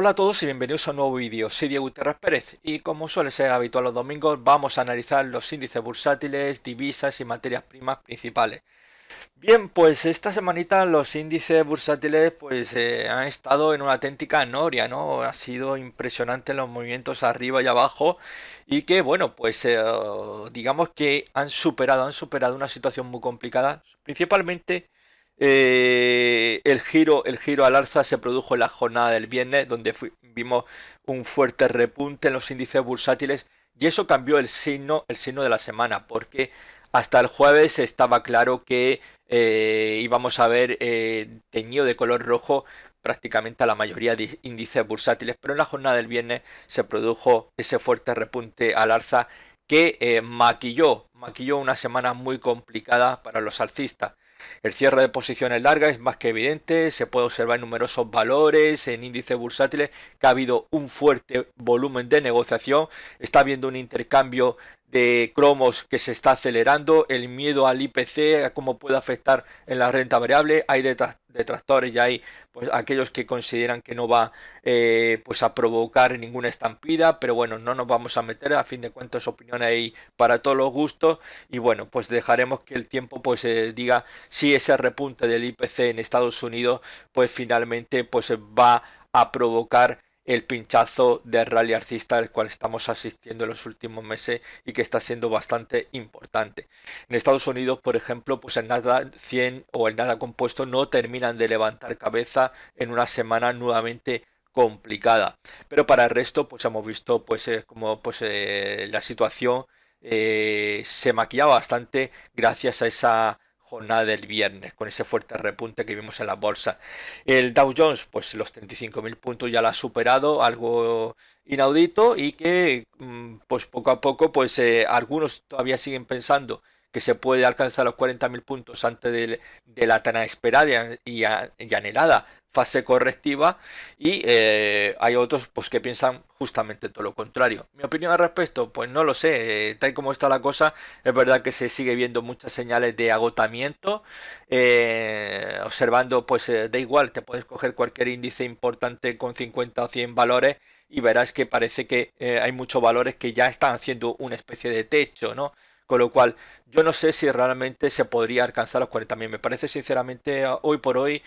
Hola a todos y bienvenidos a un nuevo vídeo. Soy Diego Gutiérrez Pérez y como suele ser habitual los domingos vamos a analizar los índices bursátiles, divisas y materias primas principales. Bien, pues esta semanita los índices bursátiles pues han estado en una auténtica noria, ¿no? Ha sido impresionante los movimientos arriba y abajo y que bueno, pues digamos que han superado una situación muy complicada, principalmente el giro al alza se produjo en la jornada del viernes, donde vimos un fuerte repunte en los índices bursátiles y eso cambió el signo de la semana, porque hasta el jueves estaba claro que íbamos a ver teñido de color rojo prácticamente a la mayoría de índices bursátiles, pero en la jornada del viernes se produjo ese fuerte repunte al alza que maquilló una semana muy complicada para los alcistas. El cierre de posiciones largas es más que evidente, se puede observar en numerosos valores, en índices bursátiles, que ha habido un fuerte volumen de negociación, está habiendo un intercambio de cromos que se está acelerando, el miedo al IPC, a cómo puede afectar en la renta variable, hay detractores y hay pues aquellos que consideran que no va pues a provocar ninguna estampida, pero bueno, no nos vamos a meter, a fin de cuentas opiniones ahí para todos los gustos y bueno, pues dejaremos que el tiempo pues diga si ese repunte del IPC en Estados Unidos pues finalmente pues va a provocar el pinchazo de rally alcista al cual estamos asistiendo en los últimos meses y que está siendo bastante importante. En Estados Unidos, por ejemplo, pues el Nasdaq 100 o el Nasdaq compuesto no terminan de levantar cabeza en una semana nuevamente complicada. Pero para el resto, pues hemos visto pues como pues la situación se maquillaba bastante gracias a esa jornada del viernes, con ese fuerte repunte que vimos en la bolsa. El Dow Jones, pues los 35.000 puntos ya lo ha superado, algo inaudito y que pues poco a poco, pues algunos todavía siguen pensando que se puede alcanzar los 40.000 puntos antes de la tan esperada y anhelada fase correctiva y hay otros pues que piensan justamente todo lo contrario. Mi opinión al respecto, pues no lo sé, tal como está la cosa, es verdad que se sigue viendo muchas señales de agotamiento, observando pues da igual, te puedes coger cualquier índice importante con 50 o 100 valores y verás que parece que hay muchos valores que ya están haciendo una especie de techo, ¿no? Con lo cual, yo no sé si realmente se podría alcanzar los 40.000. Me parece sinceramente hoy por hoy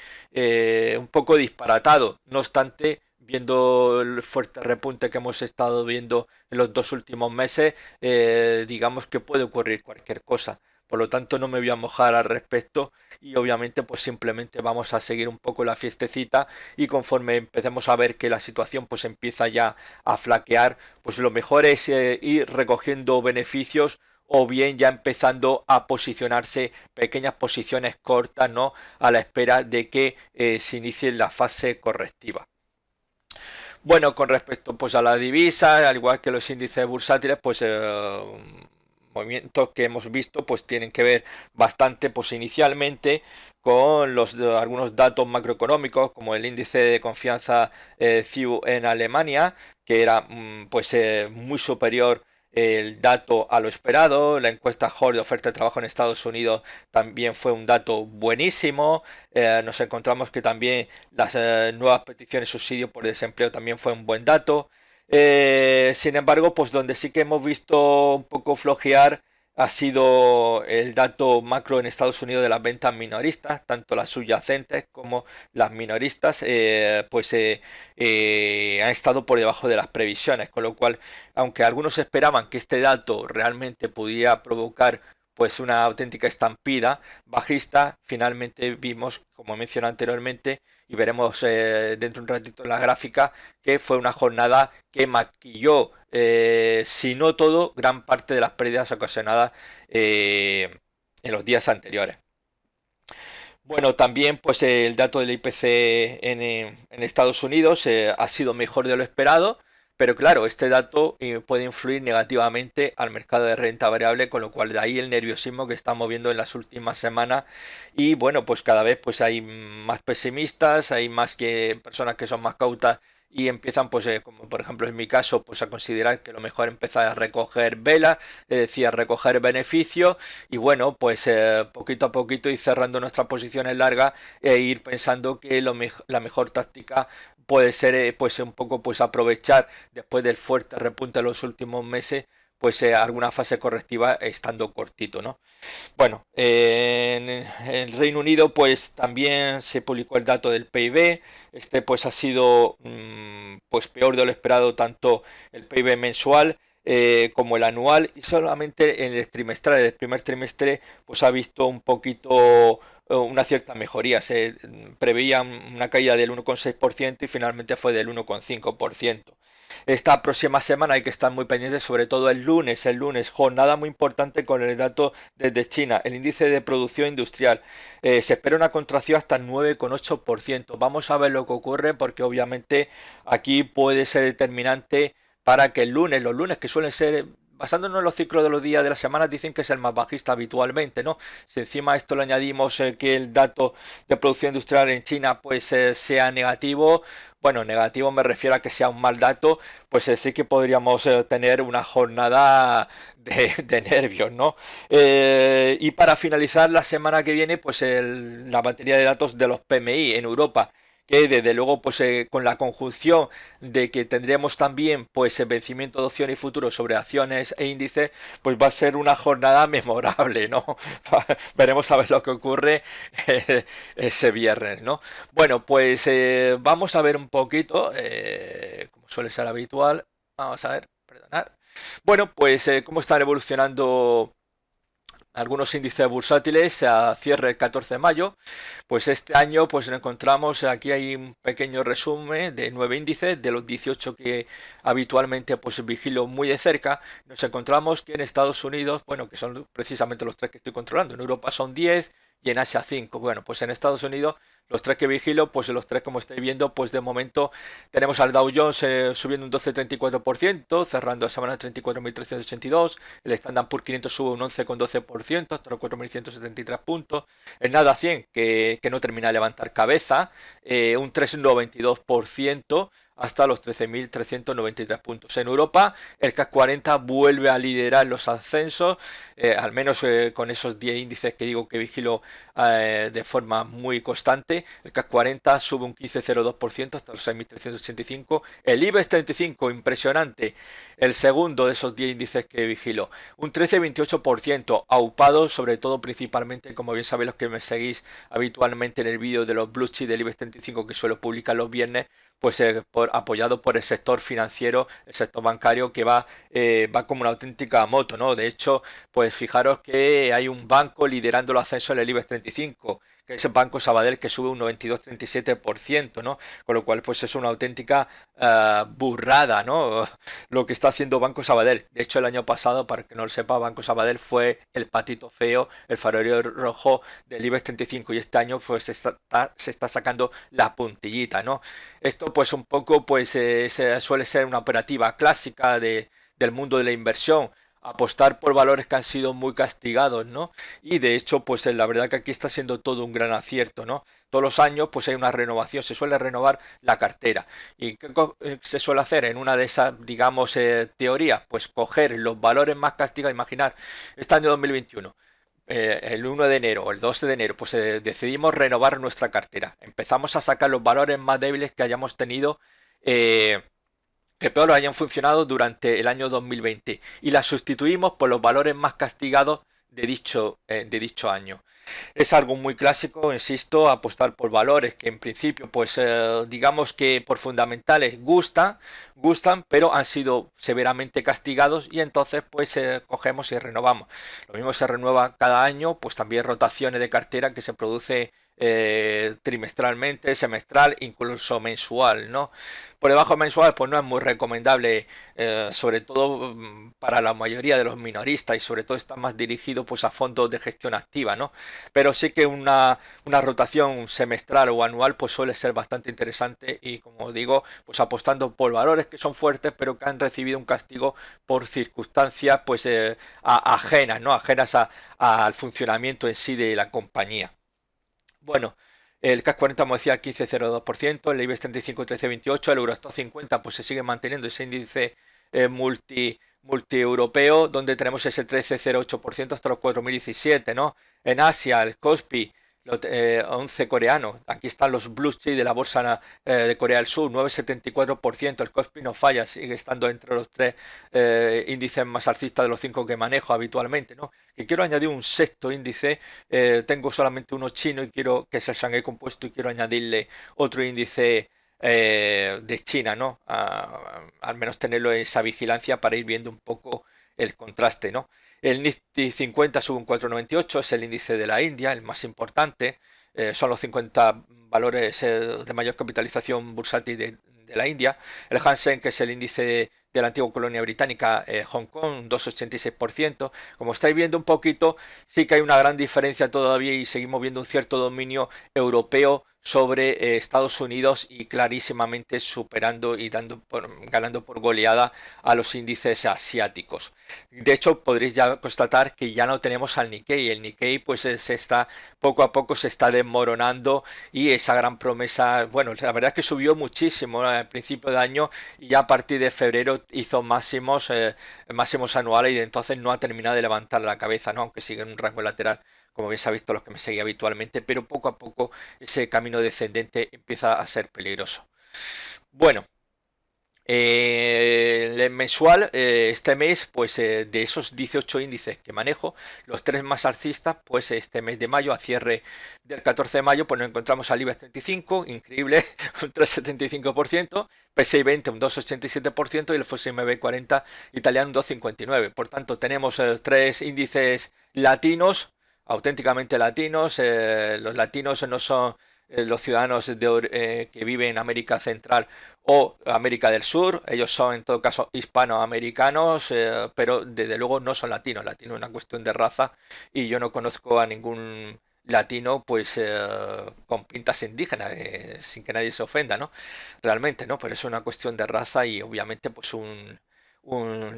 un poco disparatado. No obstante, viendo el fuerte repunte que hemos estado viendo en los dos últimos meses, digamos que puede ocurrir cualquier cosa. Por lo tanto, no me voy a mojar al respecto y obviamente pues simplemente vamos a seguir un poco la fiestecita y conforme empecemos a ver que la situación pues empieza ya a flaquear, pues lo mejor es ir recogiendo beneficios o bien ya empezando a posicionarse pequeñas posiciones cortas, ¿no? A la espera de que se inicie la fase correctiva. Bueno, con respecto pues a la divisa, al igual que los índices bursátiles, pues movimientos que hemos visto pues tienen que ver bastante pues inicialmente con algunos datos macroeconómicos como el índice de confianza CIU en Alemania que era pues muy superior el dato a lo esperado. La encuesta Hall de oferta de trabajo en Estados Unidos también fue un dato buenísimo. Nos encontramos que también las nuevas peticiones de subsidio por desempleo también fue un buen dato. Sin embargo, pues donde sí que hemos visto un poco flojear ha sido el dato macro en Estados Unidos de las ventas minoristas, tanto las subyacentes como las minoristas, han estado por debajo de las previsiones, con lo cual, aunque algunos esperaban que este dato realmente pudiera provocar pues una auténtica estampida bajista, finalmente vimos, como mencioné anteriormente, y veremos dentro de un ratito en la gráfica, que fue una jornada que maquilló, si no todo, gran parte de las pérdidas ocasionadas en los días anteriores. Bueno, también pues el dato del IPC en Estados Unidos ha sido mejor de lo esperado, pero claro, este dato puede influir negativamente al mercado de renta variable, con lo cual de ahí el nerviosismo que estamos viendo en las últimas semanas y bueno, pues cada vez pues hay más pesimistas, hay más que personas que son más cautas y empiezan pues como por ejemplo en mi caso pues a considerar que lo mejor es empezar a recoger velas, es decir, a recoger beneficios y bueno, pues poquito a poquito ir cerrando nuestras posiciones largas e ir pensando que la mejor táctica puede ser pues un poco pues aprovechar después del fuerte repunte de los últimos meses pues alguna fase correctiva estando cortito, ¿no? Bueno, en el Reino Unido pues también se publicó el dato del PIB. Este pues ha sido pues peor de lo esperado, tanto el PIB mensual como el anual, y solamente en el trimestral, el primer trimestre pues ha visto un poquito una cierta mejoría. Se preveía una caída del 1,6% y finalmente fue del 1,5%. Esta próxima semana hay que estar muy pendientes, sobre todo el lunes, jornada muy importante con el dato desde China, el índice de producción industrial. Se espera una contracción hasta el 9,8%. Vamos a ver lo que ocurre, porque obviamente aquí puede ser determinante para que el lunes, los lunes que suelen ser, basándonos en los ciclos de los días de la semana, dicen que es el más bajista habitualmente, ¿no? Si encima a esto le añadimos que el dato de producción industrial en China pues sea negativo, bueno, negativo me refiero a que sea un mal dato, pues sí que podríamos tener una jornada de nervios, ¿no? Y para finalizar la semana que viene, pues la batería de datos de los PMI en Europa, que desde luego pues con la conjunción de que tendremos también pues el vencimiento de opciones y futuros sobre acciones e índices, pues va a ser una jornada memorable, ¿no? Veremos a ver lo que ocurre ese viernes, ¿no? Bueno, pues vamos a ver un poquito, como suele ser habitual, vamos a ver, perdonad. Bueno, pues cómo están evolucionando algunos índices bursátiles a cierre el 14 de mayo. Pues este año pues nos encontramos, aquí hay un pequeño resumen de 9 índices, de los 18 que habitualmente pues vigilo muy de cerca. Nos encontramos que en Estados Unidos, bueno, que son precisamente los tres que estoy controlando, en Europa son 10 y en Asia 5. Bueno, pues en Estados Unidos los tres que vigilo, pues los tres como estáis viendo, pues de momento tenemos al Dow Jones subiendo un 12,34%, cerrando la semana 34.382. El Standard Poor's 500 sube un 11,12%, hasta los 4.173 puntos. El Nasdaq 100, que no termina de levantar cabeza, un 3,92%, hasta los 13.393 puntos. En Europa, el CAC 40 vuelve a liderar los ascensos, al menos con esos 10 índices que digo que vigilo de forma muy constante. El CAC 40 sube un 15,02% hasta los 6.385. El IBEX 35, impresionante, el segundo de esos 10 índices que vigilo, un 13,28%, aupado sobre todo principalmente, como bien sabéis los que me seguís habitualmente en el vídeo de los blue chips del IBEX 35 que suelo publicar los viernes, pues apoyado por el sector financiero, el sector bancario, que va como una auténtica moto, ¿no? De hecho, pues fijaros que hay un banco liderando el ascenso en el IBEX 35, que es el Banco Sabadell, que sube un 92,37%, ¿no? Con lo cual, pues es una auténtica burrada, ¿no? Lo que está haciendo Banco Sabadell. De hecho, el año pasado, para que no lo sepa, Banco Sabadell fue el patito feo, el farolillo rojo del IBEX 35, y este año pues se está sacando la puntillita, ¿no? Esto pues un poco pues suele ser una operativa clásica del mundo de la inversión, apostar por valores que han sido muy castigados, ¿no? Y de hecho pues la verdad que aquí está siendo todo un gran acierto, ¿no? Todos los años pues hay una renovación, se suele renovar la cartera. ¿Y qué se suele hacer en una de esas, digamos, teorías? Pues coger los valores más castigados, imaginar, este año 2021. El 1 de enero o el 12 de enero, pues decidimos renovar nuestra cartera. Empezamos a sacar los valores más débiles que hayamos tenido, que peor hayan funcionado durante el año 2020, y las sustituimos por los valores más castigados de dicho año. Es algo muy clásico, insisto, apostar por valores que en principio, pues digamos que por fundamentales gustan, pero han sido severamente castigados, y entonces pues cogemos y renovamos. Lo mismo se renueva cada año, pues también rotaciones de cartera que se produce trimestralmente, semestral, incluso mensual, ¿no? Por debajo mensual pues no es muy recomendable, sobre todo para la mayoría de los minoristas, y sobre todo está más dirigido pues a fondos de gestión activa, ¿no? Pero sí que una rotación semestral o anual pues suele ser bastante interesante, y como digo, pues apostando por valores que son fuertes pero que han recibido un castigo por circunstancias pues ajenas, ¿no? Ajenas al funcionamiento en sí de la compañía. Bueno, el CAC 40, como decía, 15,02%, el IBEX 35 13,28%, el Eurostoxx 50 pues se sigue manteniendo ese índice multi europeo, donde tenemos ese 13,08% hasta los 4.017, ¿no? En Asia, el Kospi, 11 coreano. Aquí están los blue chip de la bolsa de Corea del Sur, 9,74%. El Kospi no falla, sigue estando entre los tres índices más alcistas de los 5 que manejo habitualmente, ¿no? Que quiero añadir un sexto índice. Tengo solamente uno chino y quiero que es el Shanghai Compuesto y quiero añadirle otro índice de China, ¿no? Al menos tenerlo esa vigilancia para ir viendo un poco el contraste, ¿no? El Nifty 50 sube un 4,98, es el índice de la India, el más importante. Son los 50 valores de mayor capitalización bursátil de la India. El Hang que es el índice de la antigua colonia británica, Hong Kong, un 2,86%. Como estáis viendo un poquito, sí que hay una gran diferencia todavía y seguimos viendo un cierto dominio europeo sobre Estados Unidos y clarísimamente superando y ganando por goleada a los índices asiáticos. De hecho, podréis ya constatar que ya no tenemos al Nikkei. El Nikkei pues poco a poco se está desmoronando y esa gran promesa, bueno, la verdad es que subió muchísimo, ¿no? Al principio de año y ya a partir de febrero hizo máximos anuales y de entonces no ha terminado de levantar la cabeza, ¿no? Aunque sigue en un rango lateral, como bien se ha visto los que me seguían habitualmente, pero poco a poco ese camino descendente empieza a ser peligroso. Bueno, el mensual, este mes, pues de esos 18 índices que manejo, los tres más alcistas, pues este mes de mayo, a cierre del 14 de mayo, pues nos encontramos al IBEX 35, increíble, un 3,75%, PSI 20 un 2,87% y el FTSE 40 italiano un 2,59%. Por tanto, tenemos tres índices latinos, auténticamente latinos. Los latinos no son los ciudadanos que viven en América Central o América del Sur, ellos son en todo caso hispanoamericanos, pero desde luego no son latinos. Latino es una cuestión de raza y yo no conozco a ningún latino pues con pintas indígenas, sin que nadie se ofenda, ¿no? Realmente, ¿no? Pero es una cuestión de raza y obviamente pues un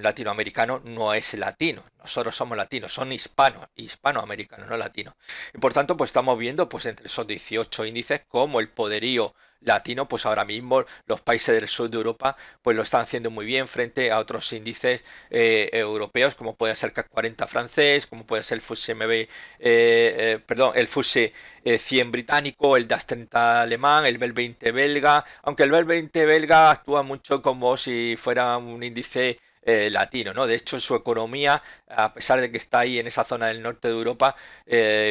latinoamericano no es latino, nosotros somos latinos, son hispanoamericanos, no latinos. Y por tanto, pues estamos viendo pues entre esos 18 índices como el poderío latino, pues ahora mismo los países del sur de Europa pues lo están haciendo muy bien frente a otros índices europeos, como puede ser el CAC 40 francés, como puede ser el FTSE el FTSE 100 británico, el DAX 30 alemán, el BEL 20 belga, aunque el BEL 20 belga actúa mucho como si fuera un índice latino, ¿no? De hecho, su economía, a pesar de que está ahí en esa zona del norte de Europa,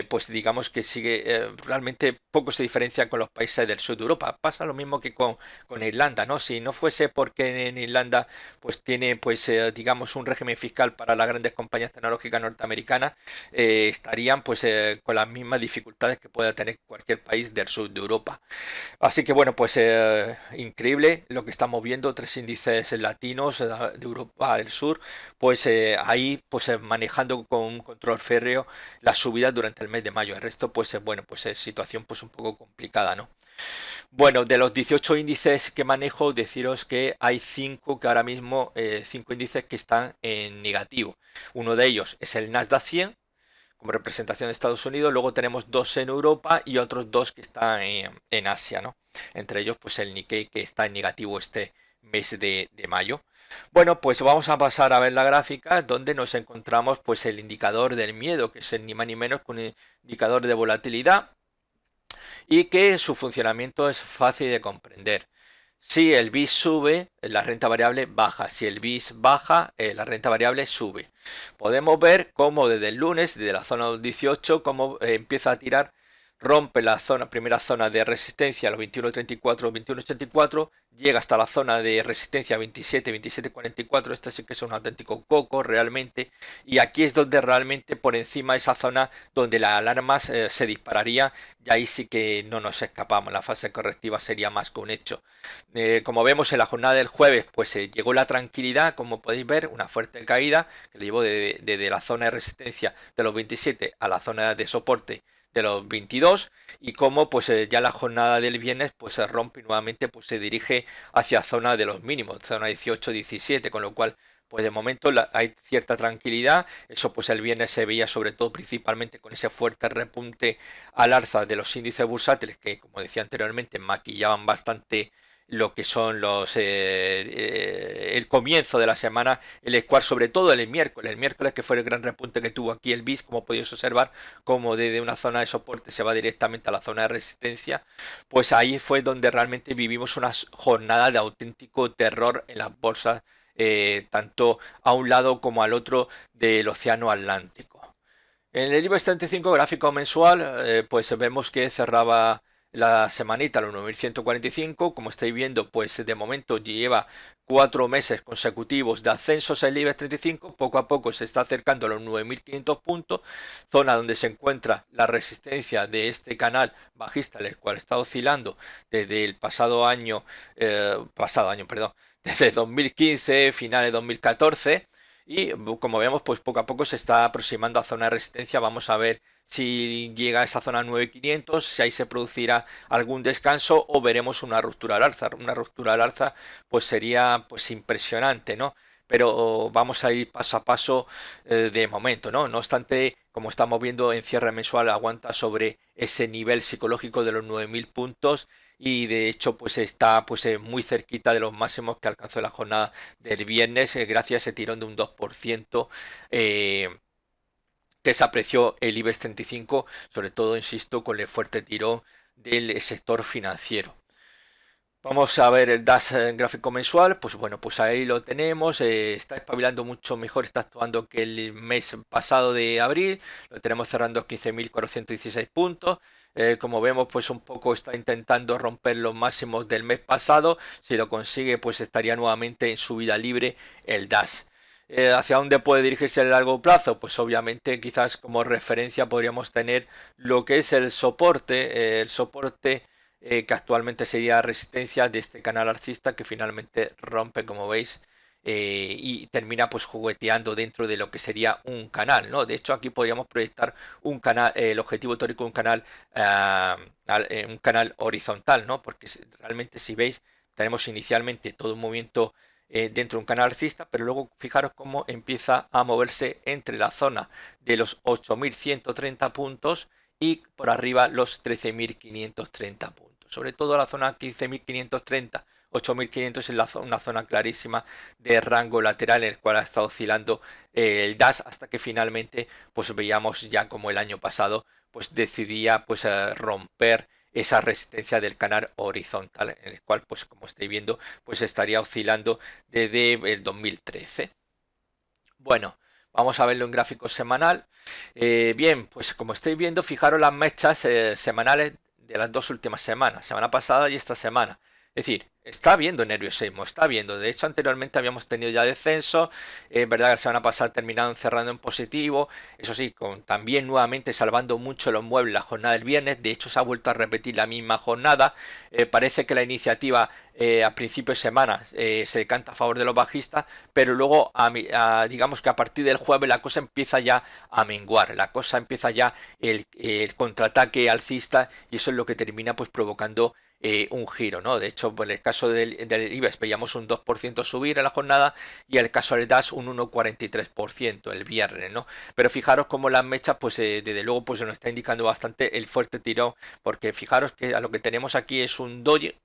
pues digamos que sigue realmente poco se diferencia con los países del sur de Europa. Pasa lo mismo que con Irlanda, ¿no? Si no fuese porque en Irlanda pues tiene pues digamos un régimen fiscal para las grandes compañías tecnológicas norteamericanas, estarían pues con las mismas dificultades que pueda tener cualquier país del sur de Europa. Así que bueno, pues increíble lo que estamos viendo, tres índices latinos de Europa del Sur, pues ahí pues manejando con un control férreo las subidas durante el mes de mayo. El resto pues bueno, pues es situación pues un poco complicada, ¿no? Bueno, de los 18 índices que manejo, deciros que hay 5 que ahora mismo, 5 índices que están en negativo. Uno de ellos es el Nasdaq 100, como representación de Estados Unidos, luego tenemos dos en Europa y otros dos que están en Asia, ¿no? Entre ellos, pues el Nikkei que está en negativo este mes de mayo. Bueno, pues vamos a pasar a ver la gráfica donde nos encontramos pues el indicador del miedo, que es ni más ni menos que un indicador de volatilidad y que su funcionamiento es fácil de comprender. Si el BIS sube, la renta variable baja. Si el BIS baja, la renta variable sube. Podemos ver cómo desde el lunes, desde la zona 18, cómo empieza a tirar, rompe la primera zona de resistencia, los 21.34, 21.84, llega hasta la zona de resistencia 27, 27.44. Este sí que es un auténtico coco realmente. Y aquí es donde realmente por encima de esa zona donde las alarmas se dispararía. Y ahí sí que no nos escapamos. La fase correctiva sería más que un hecho. Como vemos en la jornada del jueves, pues llegó la tranquilidad, como podéis ver, una fuerte caída que le llevó desde la zona de resistencia de los 27 a la zona de soporte de los 22 y como pues ya la jornada del viernes pues se rompe nuevamente, pues se dirige hacia zona de los mínimos, zona 18-17, con lo cual pues de momento hay cierta tranquilidad. Eso pues el viernes se veía sobre todo principalmente con ese fuerte repunte al alza de los índices bursátiles que, como decía anteriormente, maquillaban bastante lo que son el comienzo de la semana, el cual sobre todo el miércoles que fue el gran repunte que tuvo aquí el BIS, como podéis observar, como desde una zona de soporte se va directamente a la zona de resistencia, pues ahí fue donde realmente vivimos una jornada de auténtico terror en las bolsas, tanto a un lado como al otro del océano Atlántico. En el IBEX 35 gráfico mensual, pues vemos que cerraba la semanita a los 9.145. Como estáis viendo, pues de momento lleva 4 meses consecutivos de ascensos el IBEX 35. Poco a poco se está acercando a los 9.500 puntos, zona donde se encuentra la resistencia de este canal bajista, el cual está oscilando desde el perdón, desde 2015, finales de 2014. Y como vemos, pues poco a poco se está aproximando a zona de resistencia. Vamos a ver si llega a esa zona 9500, si ahí se producirá algún descanso o veremos una ruptura al alza. Una ruptura al alza pues sería pues impresionante, ¿no? Pero vamos a ir paso a paso de momento, ¿no? No obstante, como estamos viendo en cierre mensual, aguanta sobre ese nivel psicológico de los 9000 puntos y de hecho pues está pues muy cerquita de los máximos que alcanzó la jornada del viernes, gracias a ese tirón de un 2%, que se apreció el IBEX 35, sobre todo, insisto, con el fuerte tirón del sector financiero. Vamos a ver el DAX en gráfico mensual, pues bueno, pues ahí lo tenemos, está espabilando mucho mejor, está actuando que el mes pasado de abril, lo tenemos cerrando a 15.416 puntos, como vemos pues un poco está intentando romper los máximos del mes pasado, si lo consigue pues estaría nuevamente en subida libre el DAX. ¿Hacia dónde puede dirigirse a largo plazo? Pues obviamente quizás como referencia podríamos tener lo que es el soporte que actualmente sería resistencia de este canal alcista que finalmente rompe, como veis, y termina pues jugueteando dentro de lo que sería un canal, ¿no? De hecho, aquí podríamos proyectar un canal, el objetivo teórico, un canal horizontal, ¿no? Porque realmente si veis, tenemos inicialmente todo un movimiento dentro de un canal alcista, pero luego fijaros cómo empieza a moverse entre la zona de los 8.130 puntos y por arriba los 13.530 puntos. Sobre todo la zona 15.530, 8.500 es una zona clarísima de rango lateral en el cual ha estado oscilando el DAX hasta que finalmente pues veíamos ya como el año pasado pues decidía pues romper esa resistencia del canal horizontal en el cual pues como estáis viendo pues estaría oscilando desde el 2013. Bueno, vamos a verlo en gráfico semanal. Bien, pues como estáis viendo, fijaros las mechas semanales de las dos últimas semanas, semana pasada y esta semana. Es decir, está habiendo nerviosismo, está habiendo. De hecho, anteriormente habíamos tenido ya descenso. Es verdad que la semana pasada terminaron cerrando en positivo. Eso sí, con también nuevamente salvando mucho los muebles la jornada del viernes. De hecho, se ha vuelto a repetir la misma jornada. Parece que la iniciativa a principio de semana se decanta a favor de los bajistas, pero luego digamos que a partir del jueves la cosa empieza ya a menguar, la cosa empieza ya el contraataque alcista y eso es lo que termina pues provocando un giro, ¿no? De hecho, en el caso del IBEX veíamos un 2% subir en la jornada y en el caso del DAX un 1,43% el viernes, ¿no? Pero fijaros cómo las mechas, pues desde luego pues nos está indicando bastante el fuerte tirón, porque fijaros que a lo que tenemos aquí es un doji.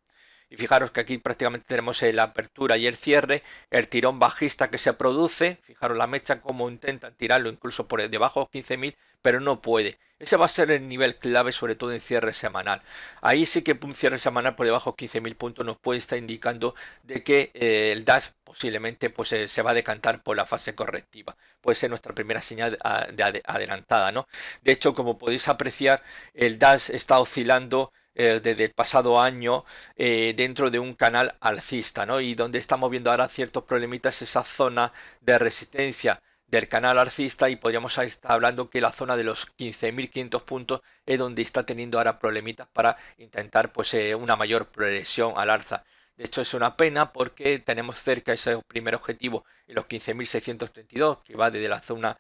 Y fijaros que aquí prácticamente tenemos la apertura y el cierre, el tirón bajista que se produce. Fijaros la mecha como intentan tirarlo incluso por debajo de 15.000, pero no puede. Ese va a ser el nivel clave, sobre todo en cierre semanal. Ahí sí que un cierre semanal por debajo de 15.000 puntos nos puede estar indicando de que el DAX posiblemente pues, se va a decantar por la fase correctiva. Puede ser nuestra primera señal adelantada, ¿no? De hecho, como podéis apreciar, el DAX está oscilando desde el pasado año dentro de un canal alcista, ¿no? Y donde estamos viendo ahora ciertos problemitas esa zona de resistencia del canal alcista y podríamos estar hablando que la zona de los 15.500 puntos es donde está teniendo ahora problemitas para intentar pues una mayor progresión al alza. De hecho es una pena porque tenemos cerca ese primer objetivo en los 15.632 que va desde la zona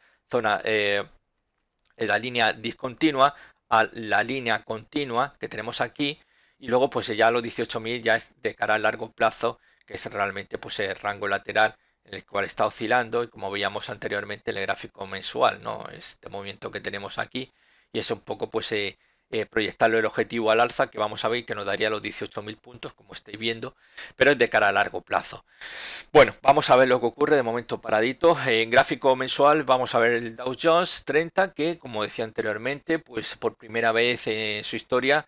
de la línea discontinua a la línea continua que tenemos aquí y luego pues ya los 18.000 ya es de cara a largo plazo, que es realmente pues el rango lateral en el cual está oscilando y como veíamos anteriormente en el gráfico mensual, ¿no? Este movimiento que tenemos aquí y es un poco pues proyectarlo el objetivo al alza, que vamos a ver que nos daría los 18.000 puntos, como estáis viendo, pero es de cara a largo plazo. Bueno, vamos a ver lo que ocurre de momento paradito. En gráfico mensual vamos a ver el Dow Jones 30, que como decía anteriormente, pues por primera vez en su historia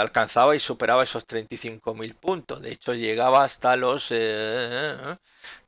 alcanzaba y superaba esos 35.000 puntos. De hecho, llegaba hasta los, no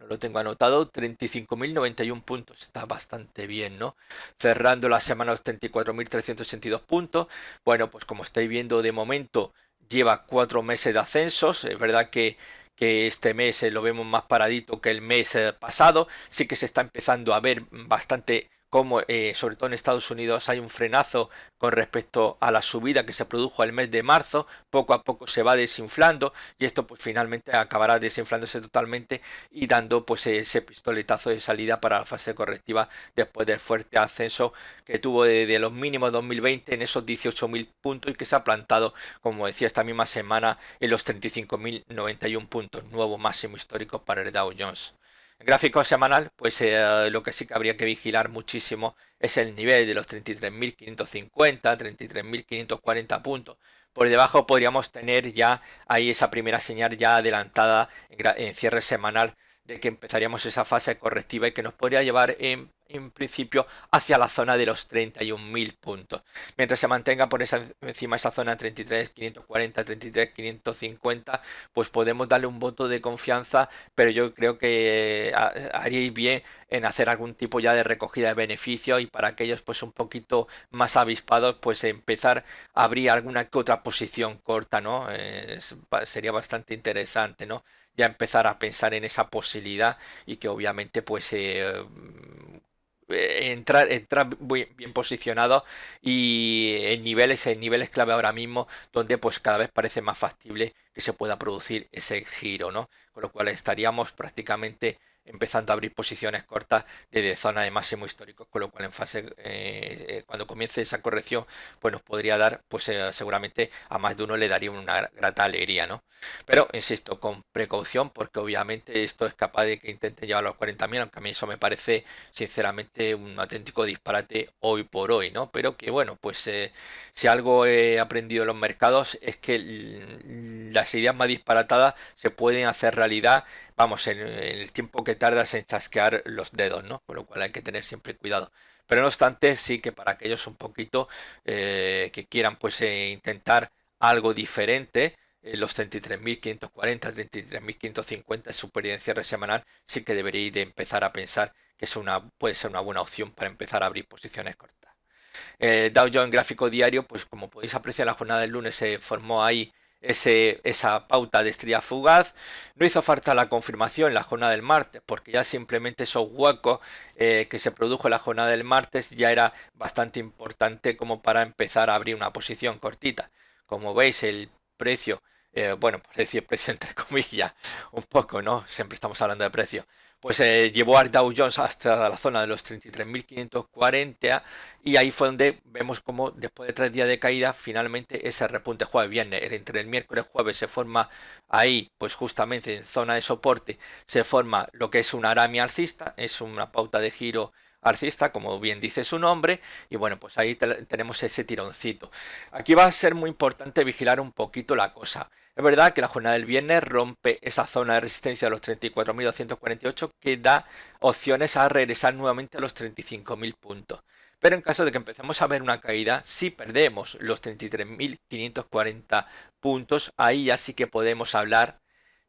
lo tengo anotado, 35.091 puntos. Está bastante bien, ¿no? Cerrando la semana los 34.382 puntos. Bueno, pues como estáis viendo de momento lleva 4 meses de ascensos. Es verdad que este mes lo vemos más paradito que el mes pasado. Sí que se está empezando a ver bastante como sobre todo en Estados Unidos hay un frenazo con respecto a la subida que se produjo el mes de marzo. Poco a poco se va desinflando y esto pues finalmente acabará desinflándose totalmente y dando pues ese pistoletazo de salida para la fase correctiva después del fuerte ascenso que tuvo de los mínimos 2020 en esos 18.000 puntos y que se ha plantado, como decía, esta misma semana en los 35.091 puntos, nuevo máximo histórico para el Dow Jones. En gráfico semanal, pues lo que sí que habría que vigilar muchísimo es el nivel de los 33.550, 33.540 puntos. Por debajo podríamos tener ya ahí esa primera señal ya adelantada en cierre semanal de que empezaríamos esa fase correctiva y que nos podría llevar en principio hacia la zona de los 31.000 puntos. Mientras se mantenga por encima esa zona 33.540, 33.550, pues podemos darle un voto de confianza, pero yo creo que haríais bien en hacer algún tipo ya de recogida de beneficios y para aquellos pues un poquito más avispados, pues empezar a abrir alguna que otra posición corta, ¿no? Sería bastante interesante, ¿no? Ya empezar a pensar en esa posibilidad y que obviamente pues entrar muy bien posicionado y en niveles clave ahora mismo donde pues cada vez parece más factible que se pueda producir ese giro, ¿no? Con lo cual estaríamos prácticamente empezando a abrir posiciones cortas desde zona de máximo histórico, con lo cual en fase cuando comience esa corrección pues nos podría dar pues seguramente a más de uno le daría una grata alegría, ¿no? Pero insisto, con precaución porque obviamente esto es capaz de que intente llevar a los 40.000, aunque a mí eso me parece sinceramente un auténtico disparate hoy por hoy, ¿no? Pero que bueno, pues si algo he aprendido en los mercados es que las ideas más disparatadas se pueden hacer realidad, vamos, en el tiempo que tardas en chasquear los dedos, ¿no? Con lo cual hay que tener siempre cuidado. Pero no obstante, sí que para aquellos un poquito que quieran pues intentar algo diferente, los 33.540, 33.550 es su pérdida en cierre semanal, sí que deberíais de empezar a pensar que puede ser una buena opción para empezar a abrir posiciones cortas. Dow Jones gráfico diario, pues como podéis apreciar, la jornada del lunes se formó ahí esa pauta de estrella fugaz. No hizo falta la confirmación en la jornada del martes, porque ya simplemente esos huecos que se produjo en la jornada del martes ya era bastante importante como para empezar a abrir una posición cortita. Como veis, el precio, bueno, por decir precio entre comillas, un poco, ¿no? Siempre estamos hablando de precio. Pues llevó al Dow Jones hasta la zona de los 33.540 y ahí fue donde vemos como después de 3 días de caída finalmente ese repunte jueves viernes, entre el miércoles jueves se forma ahí pues justamente en zona de soporte se forma lo que es una aramia alcista, es una pauta de giro alcista como bien dice su nombre y bueno pues ahí tenemos ese tironcito. Aquí va a ser muy importante vigilar un poquito la cosa. Es verdad que la jornada del viernes rompe esa zona de resistencia de los 34.248 que da opciones a regresar nuevamente a los 35.000 puntos. Pero en caso de que empecemos a ver una caída, si perdemos los 33.540 puntos, ahí ya sí que podemos hablar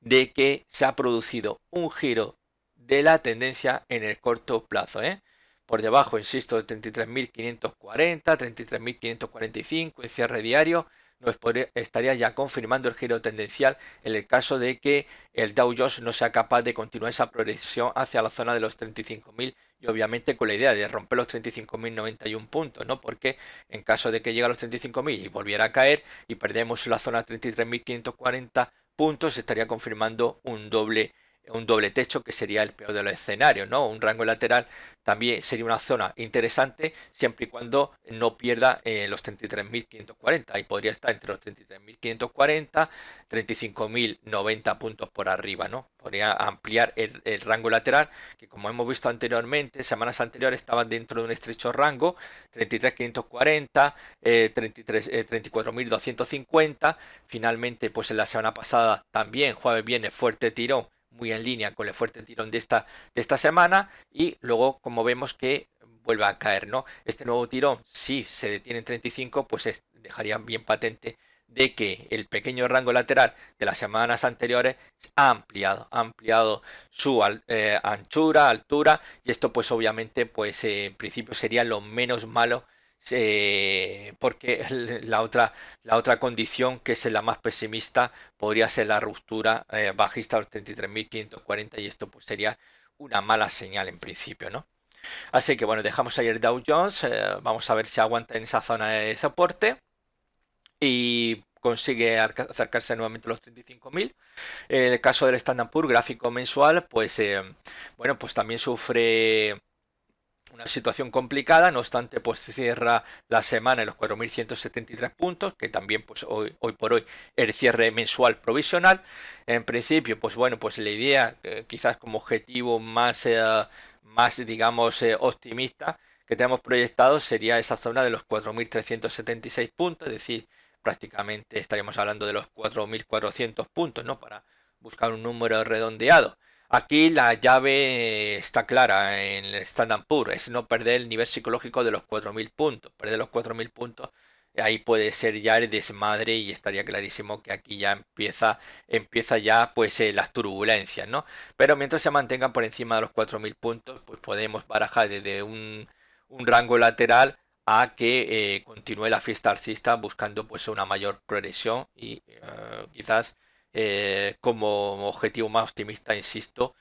de que se ha producido un giro de la tendencia en el corto plazo, ¿eh? Por debajo, insisto, de 33.540, 33.545 en cierre diario, nos estaría ya confirmando el giro tendencial en el caso de que el Dow Jones no sea capaz de continuar esa progresión hacia la zona de los 35.000 y obviamente con la idea de romper los 35.091 puntos, ¿no? Porque en caso de que llegue a los 35.000 y volviera a caer y perdemos la zona 33.540 puntos, estaría confirmando un doble un doble techo, que sería el peor de los escenarios, ¿no? Un rango lateral también sería una zona interesante siempre y cuando no pierda los 33.540. Ahí podría estar entre los 33.540, 35.090 puntos por arriba, ¿no? Podría ampliar el rango lateral, que como hemos visto anteriormente, semanas anteriores estaban dentro de un estrecho rango, 33.540, 34.250. Finalmente, pues en la semana pasada también, jueves, viernes, fuerte tirón, muy en línea con el fuerte tirón de esta semana, y luego como vemos que vuelve a caer, ¿no? Este nuevo tirón, si se detiene en 35, pues dejaría bien patente de que el pequeño rango lateral de las semanas anteriores ha ampliado su anchura, altura, y esto pues obviamente pues en principio sería lo menos malo, porque la otra condición, que es la más pesimista, podría ser la ruptura bajista a los 33.540, y esto pues sería una mala señal en principio, ¿no? Así que bueno, dejamos ahí el Dow Jones, vamos a ver si aguanta en esa zona de soporte y consigue acercarse nuevamente a los 35.000. El caso del Standard Poor's gráfico mensual, pues bueno, pues también sufre una situación complicada, no obstante, pues cierra la semana en los 4.173 puntos, que también pues hoy por hoy el cierre mensual provisional. En principio, pues bueno, pues la idea, quizás como objetivo más digamos, optimista que tenemos proyectado, sería esa zona de los 4.376 puntos, es decir, prácticamente estaríamos hablando de los 4.400 puntos, ¿no? Para buscar un número redondeado. Aquí la llave está clara en el Standard Poor's, es no perder el nivel psicológico de los 4.000 puntos. Perder los 4.000 puntos, ahí puede ser ya el desmadre, y estaría clarísimo que aquí ya empieza ya pues las turbulencias, ¿no? Pero mientras se mantengan por encima de los 4.000 puntos, pues podemos barajar desde un rango lateral a que continúe la fiesta alcista, buscando pues una mayor progresión, y quizás como objetivo más optimista, insisto,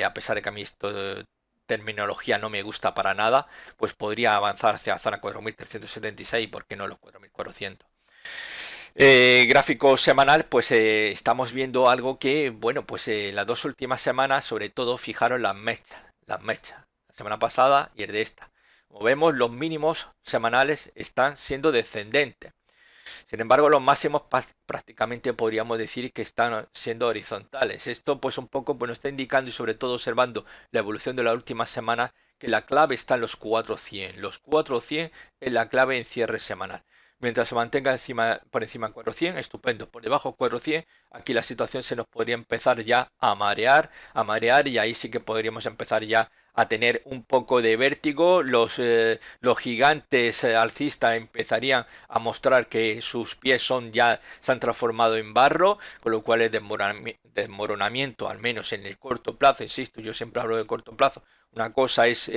a pesar de que a mí esto terminología no me gusta para nada, pues podría avanzar hacia la zona 4.376, ¿por qué no los 4.400? Gráfico semanal, pues estamos viendo algo que, bueno, pues las dos últimas semanas, sobre todo, fijaron las mechas, la semana pasada y el de esta. Como vemos, los mínimos semanales están siendo descendentes. Sin embargo, los máximos prácticamente podríamos decir que están siendo horizontales. Esto pues un poco pues, nos está indicando, y sobre todo observando la evolución de la última semana, que la clave está en los 400. Los 400 es la clave en cierre semanal. Mientras se mantenga por encima de 400, estupendo. Por debajo de 400, aquí la situación se nos podría empezar ya a marear, y ahí sí que podríamos empezar ya a tener un poco de vértigo. Los gigantes alcistas empezarían a mostrar que sus pies se han transformado en barro, con lo cual el desmoronamiento, al menos en el corto plazo, insisto, yo siempre hablo de corto plazo. Una cosa es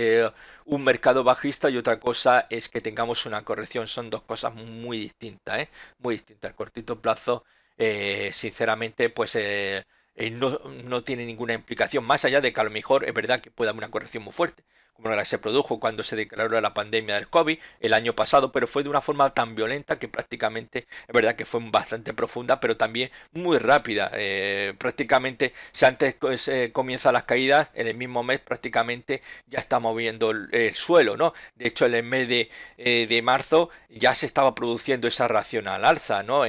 un mercado bajista, y otra cosa es que tengamos una corrección. Son dos cosas muy distintas, ¿eh? Muy distintas. El cortito plazo, sinceramente, pues no tiene ninguna implicación, más allá de que a lo mejor es verdad que puede haber una corrección muy fuerte, como la que se produjo cuando se declaró la pandemia del COVID el año pasado, pero fue de una forma tan violenta que prácticamente es verdad que fue bastante profunda, pero también muy rápida. Prácticamente, si antes comienzan las caídas, en el mismo mes prácticamente ya está moviendo el suelo, ¿no? De hecho, en el mes de marzo ya se estaba produciendo esa reacción al alza, ¿no?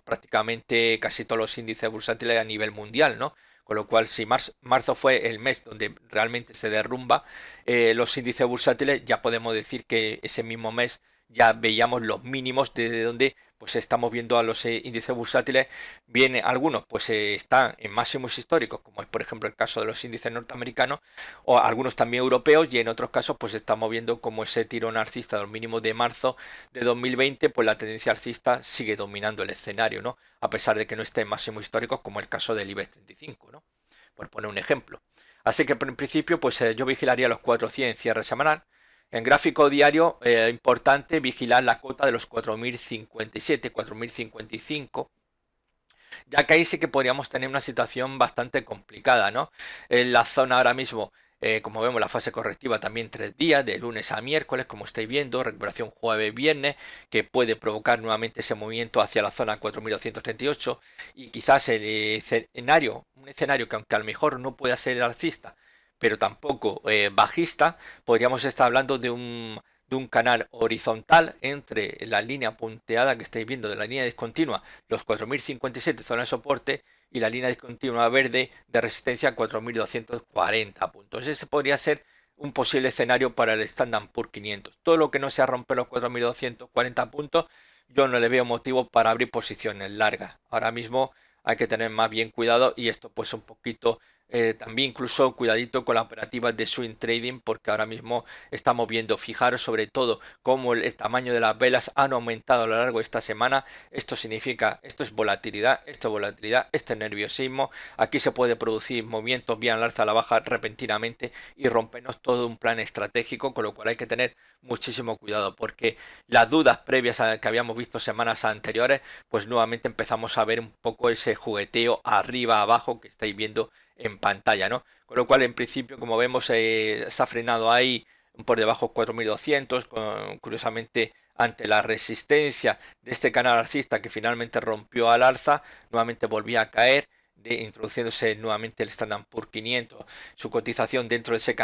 Prácticamente casi todos los índices bursátiles a nivel mundial, ¿no? Con lo cual, si marzo fue el mes donde realmente se derrumba los índices bursátiles, ya podemos decir que ese mismo mes ya veíamos los mínimos desde donde pues estamos viendo a los índices bursátiles. Viene algunos pues están en máximos históricos, como es por ejemplo el caso de los índices norteamericanos, o algunos también europeos, y en otros casos pues estamos viendo como ese tirón alcista de los mínimos de marzo de 2020, pues la tendencia alcista sigue dominando el escenario, ¿no? A pesar de que no esté en máximos históricos, como el caso del IBEX 35, ¿no? Por poner un ejemplo. Así que en principio pues yo vigilaría los 400 en cierre semanal. En gráfico diario, importante vigilar la cota de los 4.057, 4.055, ya que ahí sí que podríamos tener una situación bastante complicada, ¿no? En la zona ahora mismo Como vemos, la fase correctiva también 3 días, de lunes a miércoles, como estáis viendo, recuperación jueves-viernes, que puede provocar nuevamente ese movimiento hacia la zona 4238 y quizás un escenario que aunque a lo mejor no pueda ser alcista, pero tampoco bajista, podríamos estar hablando de un canal horizontal entre la línea punteada que estáis viendo de la línea discontinua, los 4057 zona de soporte, y la línea discontinua verde de resistencia a 4240 puntos. Ese podría ser un posible escenario para el Standard Poor's 500. Todo lo que no sea romper los 4240 puntos, yo no le veo motivo para abrir posiciones largas. Ahora mismo hay que tener más bien cuidado, y esto pues un poquito también incluso cuidadito con la operativa de swing trading, porque ahora mismo estamos viendo, fijaros sobre todo cómo el tamaño de las velas han aumentado a lo largo de esta semana. Esto significa, esto es volatilidad, esto es nerviosismo. Aquí se puede producir movimientos bien al alza, a la baja repentinamente y rompernos todo un plan estratégico, con lo cual hay que tener muchísimo cuidado, porque las dudas previas a que habíamos visto semanas anteriores, pues nuevamente empezamos a ver un poco ese jugueteo arriba abajo que estáis viendo en pantalla, ¿no? Con lo cual, en principio, como vemos, se ha frenado ahí por debajo 4200, curiosamente ante la resistencia de este canal alcista que finalmente rompió al alza, nuevamente volvía a caer, introduciéndose nuevamente el Standard Poor's 500, su cotización dentro de ese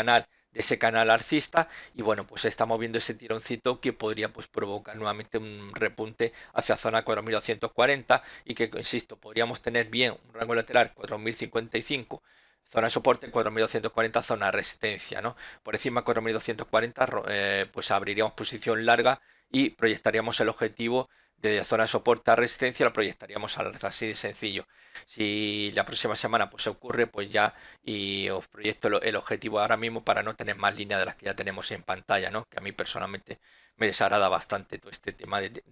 canal alcista, y bueno, pues estamos viendo ese tironcito que podría pues provocar nuevamente un repunte hacia zona 4240, y que, insisto, podríamos tener bien un rango lateral 4055, zona de soporte, 4240 zona de resistencia, ¿no? Por encima de 4240 pues abriríamos posición larga y proyectaríamos el objetivo de zona de soporte a resistencia, lo proyectaríamos al alza, así de sencillo. Si la próxima semana pues se ocurre, pues ya, y os proyecto el objetivo ahora mismo para no tener más líneas de las que ya tenemos en pantalla, ¿no? Que a mí personalmente me desagrada bastante todo este tema de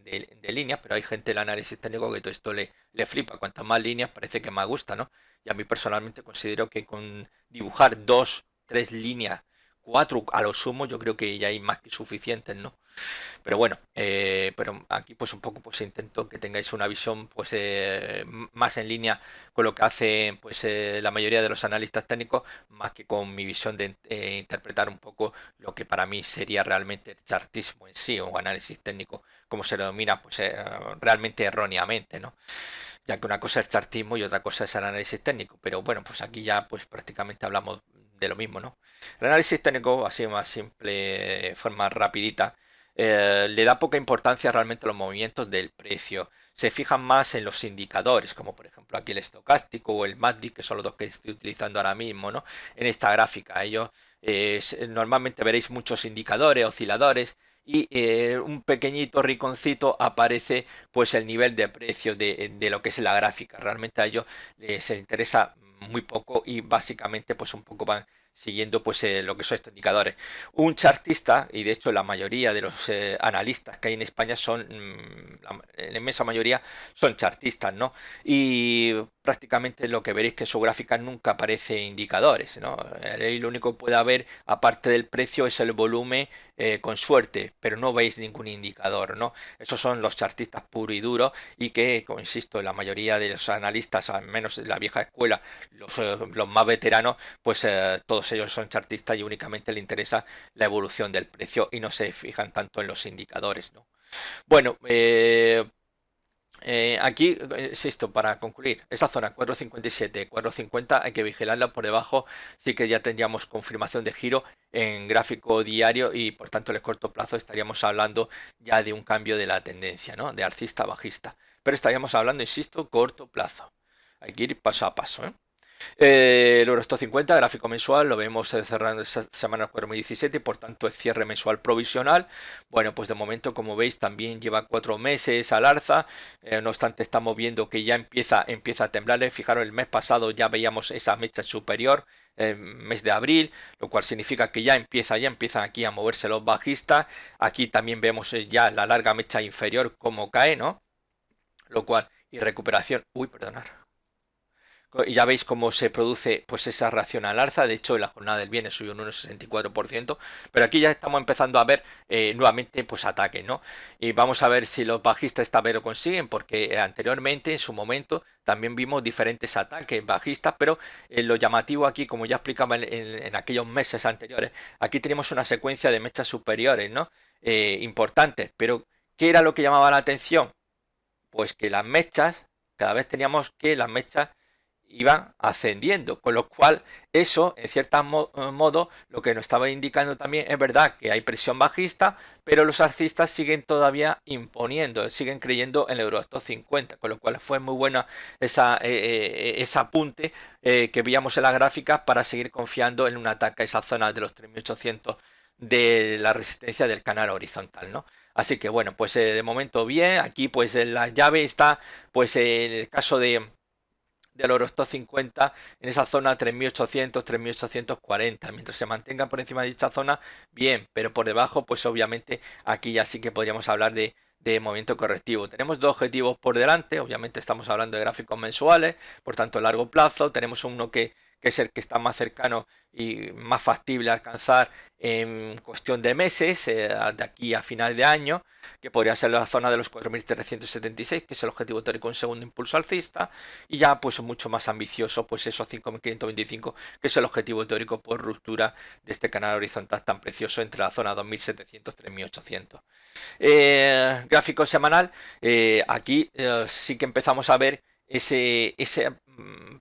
líneas, pero hay gente del análisis técnico que todo esto le flipa. Cuantas más líneas parece que más gusta, ¿no? Y a mí personalmente considero que con dibujar 2, 3 líneas, 4 a lo sumo, yo creo que ya hay más que suficientes, ¿no? Pero bueno, pero aquí pues un poco pues intento que tengáis una visión pues más en línea con lo que hace pues la mayoría de los analistas técnicos, más que con mi visión de interpretar un poco lo que para mí sería realmente el chartismo en sí, o análisis técnico, como se lo denomina pues realmente erróneamente, ¿no? Ya que una cosa es chartismo y otra cosa es el análisis técnico, pero bueno, pues aquí ya pues prácticamente hablamos de lo mismo, ¿no? El análisis técnico, así más simple, forma rapidita, le da poca importancia realmente a los movimientos del precio. Se fijan más en los indicadores, como por ejemplo aquí el estocástico o el MACD, que son los dos que estoy utilizando ahora mismo, ¿no? En esta gráfica, ellos normalmente veréis muchos indicadores, osciladores, y un pequeñito rinconcito aparece pues el nivel de precio de lo que es la gráfica. Realmente a ellos les interesa muy poco, y básicamente pues un poco van siguiendo pues lo que son estos indicadores. Un chartista, y de hecho la mayoría de los analistas que hay en España son, la inmensa mayoría son chartistas, ¿no? Y prácticamente lo que veréis que en su gráfica nunca aparece indicadores, ¿no? Ahí lo único que puede haber aparte del precio es el volumen, con suerte, pero no veis ningún indicador, ¿no? Esos son los chartistas puro y duro, y que, como insisto, la mayoría de los analistas, al menos de la vieja escuela, los más veteranos, pues todos ellos son chartistas y únicamente le interesa la evolución del precio y no se fijan tanto en los indicadores, ¿no? Bueno, aquí, insisto, para concluir, esa zona 457, 450 hay que vigilarla. Por debajo sí que ya tendríamos confirmación de giro en gráfico diario, y por tanto en el corto plazo estaríamos hablando ya de un cambio de la tendencia, ¿no? De alcista a bajista. Pero estaríamos hablando, insisto, corto plazo. Hay que ir paso a paso, ¿eh? El Eurostoxx 50, gráfico mensual, lo vemos cerrando esa semana 4.017, por tanto es cierre mensual provisional. Bueno, pues de momento, como veis, también lleva 4 meses al alza. No obstante, estamos viendo que ya empieza a temblarle. Fijaros, el mes pasado ya veíamos esa mecha superior, mes de abril, lo cual significa que ya empiezan aquí a moverse los bajistas. Aquí también vemos ya la larga mecha inferior como cae, ¿no? Lo cual, y recuperación, uy, perdonar, Y ya veis cómo se produce pues esa reacción al alza. De hecho, en la jornada del viernes subió un 1,64%, pero aquí ya estamos empezando a ver nuevamente pues ataques, ¿no? Y vamos a ver si los bajistas esta vez lo consiguen, porque anteriormente, en su momento, también vimos diferentes ataques bajistas, pero lo llamativo aquí, como ya explicaba en aquellos meses anteriores, aquí tenemos una secuencia de mechas superiores, ¿no? Importantes, pero ¿qué era lo que llamaba la atención? Pues que las mechas, cada vez teníamos que las mechas iban ascendiendo, con lo cual eso, en cierto modo, lo que nos estaba indicando también es verdad que hay presión bajista, pero los alcistas siguen todavía imponiendo, siguen creyendo en el Eurostoxx 50, con lo cual fue muy buena ese apunte que veíamos en la gráfica para seguir confiando en un ataque a esa zona de los 3.800 de la resistencia del canal horizontal, ¿no? Así que bueno, pues de momento bien, aquí pues en la llave está pues en el caso del Eurostoxx 50 en esa zona 3.800, 3.840. Mientras se mantenga por encima de dicha zona, bien, pero por debajo, pues obviamente aquí ya sí que podríamos hablar de movimiento correctivo. Tenemos dos objetivos por delante, obviamente estamos hablando de gráficos mensuales, por tanto a largo plazo. Tenemos uno que es el que está más cercano y más factible a alcanzar en cuestión de meses, de aquí a final de año, que podría ser la zona de los 4.376, que es el objetivo teórico, un segundo impulso alcista, y ya pues mucho más ambicioso, pues esos 5.525, que es el objetivo teórico por ruptura de este canal horizontal tan precioso entre la zona 2.700-3.800. Gráfico semanal, aquí sí que empezamos a ver esa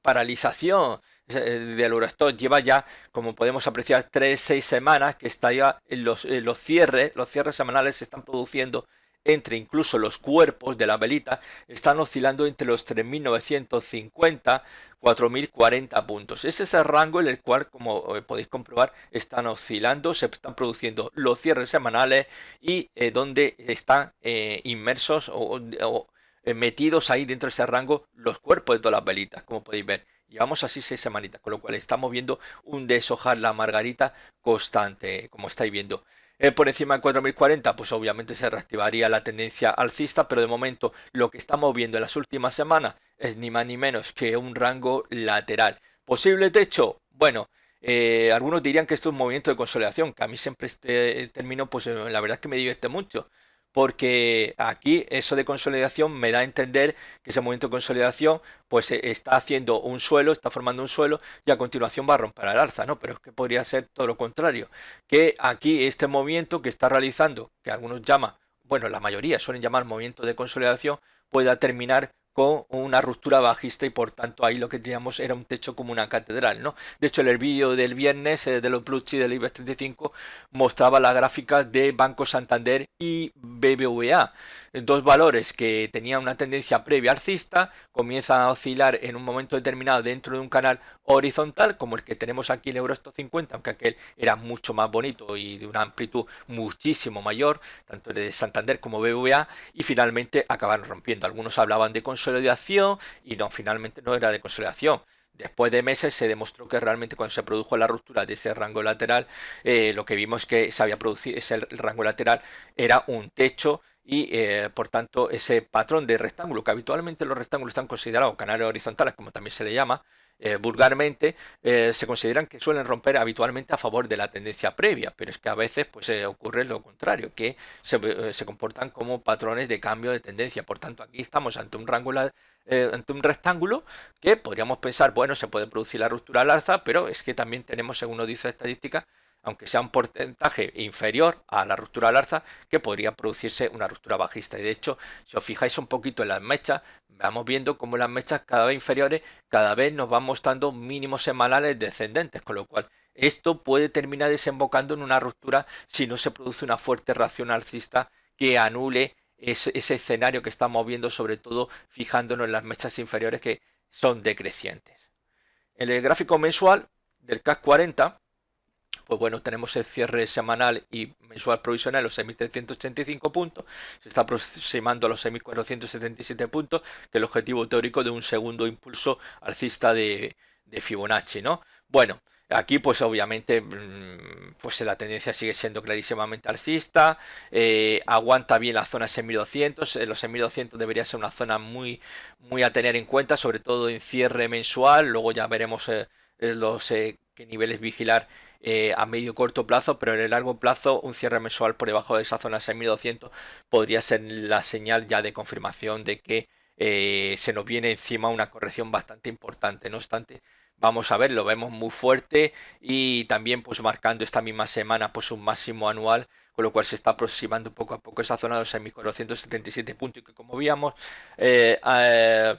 paralización del Eurostoxx. Lleva ya, como podemos apreciar, 3-6 semanas que está ya en los cierres semanales se están produciendo entre incluso los cuerpos de la velita, están oscilando entre los 3.950, 4.040 puntos. Ese es el rango en el cual, como podéis comprobar, están oscilando, se están produciendo los cierres semanales y donde están inmersos o metidos ahí dentro de ese rango los cuerpos de todas las velitas, como podéis ver. Llevamos así 6 semanitas, con lo cual estamos viendo un deshojar la margarita constante, como estáis viendo. Por encima de 4.040, pues obviamente se reactivaría la tendencia alcista, pero de momento lo que estamos viendo en las últimas semanas es ni más ni menos que un rango lateral. ¿Posible techo? Bueno, algunos dirían que esto es un movimiento de consolidación, que a mí siempre este término, pues la verdad es que me divierte mucho. Porque aquí eso de consolidación me da a entender que ese movimiento de consolidación pues está haciendo un suelo, está formando un suelo y a continuación va a romper al alza, ¿no? Pero es que podría ser todo lo contrario, que aquí este movimiento que está realizando, que algunos llaman, bueno, la mayoría suelen llamar movimiento de consolidación, pueda terminar con una ruptura bajista y por tanto ahí lo que teníamos era un techo como una catedral, ¿no? De hecho, en el vídeo del viernes de los blue chips del IBEX 35 mostraba las gráficas de Banco Santander y BBVA, dos valores que tenían una tendencia previa alcista, comienzan a oscilar en un momento determinado dentro de un canal horizontal como el que tenemos aquí en Eurostoxx 50, aunque aquel era mucho más bonito y de una amplitud muchísimo mayor, tanto de Santander como BBVA, y finalmente acabaron rompiendo. Algunos hablaban de consolidación y no, finalmente no era de consolidación. Después de meses se demostró que realmente cuando se produjo la ruptura de ese rango lateral, lo que vimos que se había producido, ese rango lateral era un techo y por tanto ese patrón de rectángulo, que habitualmente los rectángulos están considerados canales horizontales, como también se le llama vulgarmente, se consideran que suelen romper habitualmente a favor de la tendencia previa, pero es que a veces pues ocurre lo contrario, que se comportan como patrones de cambio de tendencia. Por tanto, aquí estamos ante un rango ante un rectángulo que podríamos pensar, bueno, se puede producir la ruptura al alza, pero es que también tenemos, según nos dice la estadística, aunque sea un porcentaje inferior a la ruptura al alza, que podría producirse una ruptura bajista. Y de hecho, si os fijáis un poquito en las mechas, vamos viendo cómo las mechas cada vez inferiores, cada vez nos van mostrando mínimos semanales descendentes, con lo cual esto puede terminar desembocando en una ruptura si no se produce una fuerte reacción alcista que anule ese escenario que estamos viendo, sobre todo fijándonos en las mechas inferiores que son decrecientes. En el gráfico mensual del CAC 40, pues bueno, tenemos el cierre semanal y mensual provisional, los 6.385 puntos, se está aproximando a los 6.477 puntos, que es el objetivo teórico de un segundo impulso alcista de Fibonacci, ¿no? Bueno, Aquí, pues obviamente, pues la tendencia sigue siendo clarísimamente alcista. Aguanta bien la zona S1200. Los S1200 debería ser una zona muy a tener en cuenta, sobre todo en cierre mensual. Luego ya veremos qué niveles vigilar a medio y corto plazo, pero en el largo plazo un cierre mensual por debajo de esa zona 6200 podría ser la señal ya de confirmación de que se nos viene encima una corrección bastante importante. No obstante, vamos a ver, lo vemos muy fuerte y también pues marcando esta misma semana pues un máximo anual, con lo cual se está aproximando poco a poco esa zona de los 6.477 puntos y que como veíamos eh, eh,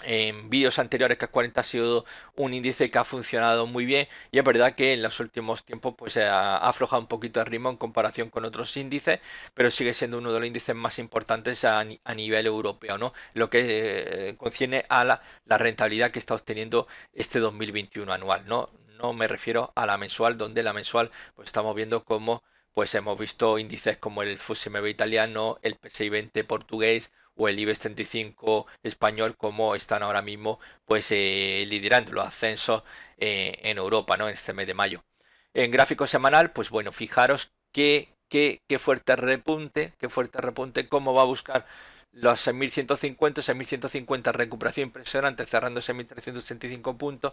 en vídeos anteriores que 40 ha sido un índice que ha funcionado muy bien y es verdad que en los últimos tiempos pues ha aflojado un poquito el ritmo en comparación con otros índices, pero sigue siendo uno de los índices más importantes a nivel europeo, ¿no? Lo que concierne a la rentabilidad que está obteniendo este 2021 anual, ¿no? No me refiero a la mensual, donde la mensual pues estamos viendo cómo pues hemos visto índices como el FTSE MIB italiano, el PSI 20 portugués o el IBEX 35 español como están ahora mismo pues liderando los ascensos en Europa, ¿no? En este mes de mayo. En gráfico semanal, pues bueno, fijaros qué fuerte repunte, cómo va a buscar los 6.150, 6.150 recuperación impresionante, cerrando 6.385 puntos,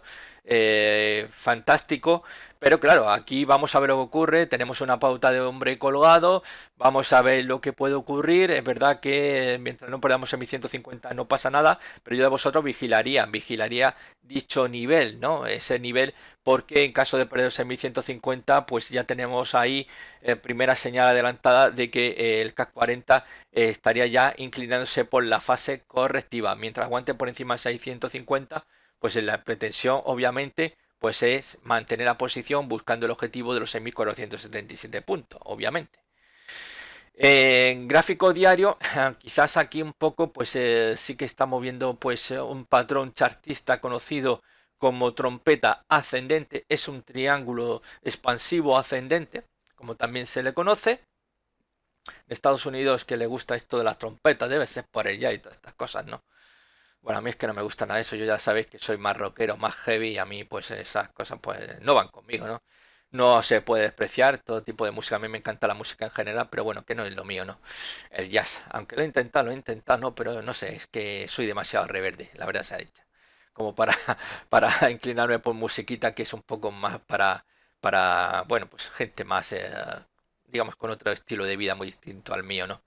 fantástico, pero claro, aquí vamos a ver lo que ocurre, tenemos una pauta de hombre colgado, vamos a ver lo que puede ocurrir, es verdad que mientras no perdamos 6.150 no pasa nada, pero yo de vosotros vigilaría dicho nivel, ¿no? Ese nivel, porque en caso de perder 6.150 pues ya tenemos ahí primera señal adelantada de que el CAC 40 estaría ya inclinándose por la fase correctiva. Mientras aguante por encima de 650, pues en la pretensión obviamente pues es mantener la posición buscando el objetivo de los 6.477 puntos, obviamente. En gráfico diario, quizás aquí un poco, pues sí que estamos viendo pues un patrón chartista conocido como trompeta ascendente. Es un triángulo expansivo ascendente, como también se le conoce. En Estados Unidos que le gusta esto de las trompetas, debe ser por ella y todas estas cosas, ¿no? Bueno, a mí es que no me gusta nada de eso, yo ya sabéis que soy más rockero, más heavy y a mí pues esas cosas pues no van conmigo, ¿no? No se puede despreciar todo tipo de música, a mí me encanta la música en general, pero bueno, que no es lo mío, ¿no? El jazz, aunque lo he intentado, no, pero no sé, es que soy demasiado rebelde, la verdad se ha dicho. Como para, para inclinarme por musiquita que es un poco más bueno, pues gente más, digamos, con otro estilo de vida muy distinto al mío, ¿no?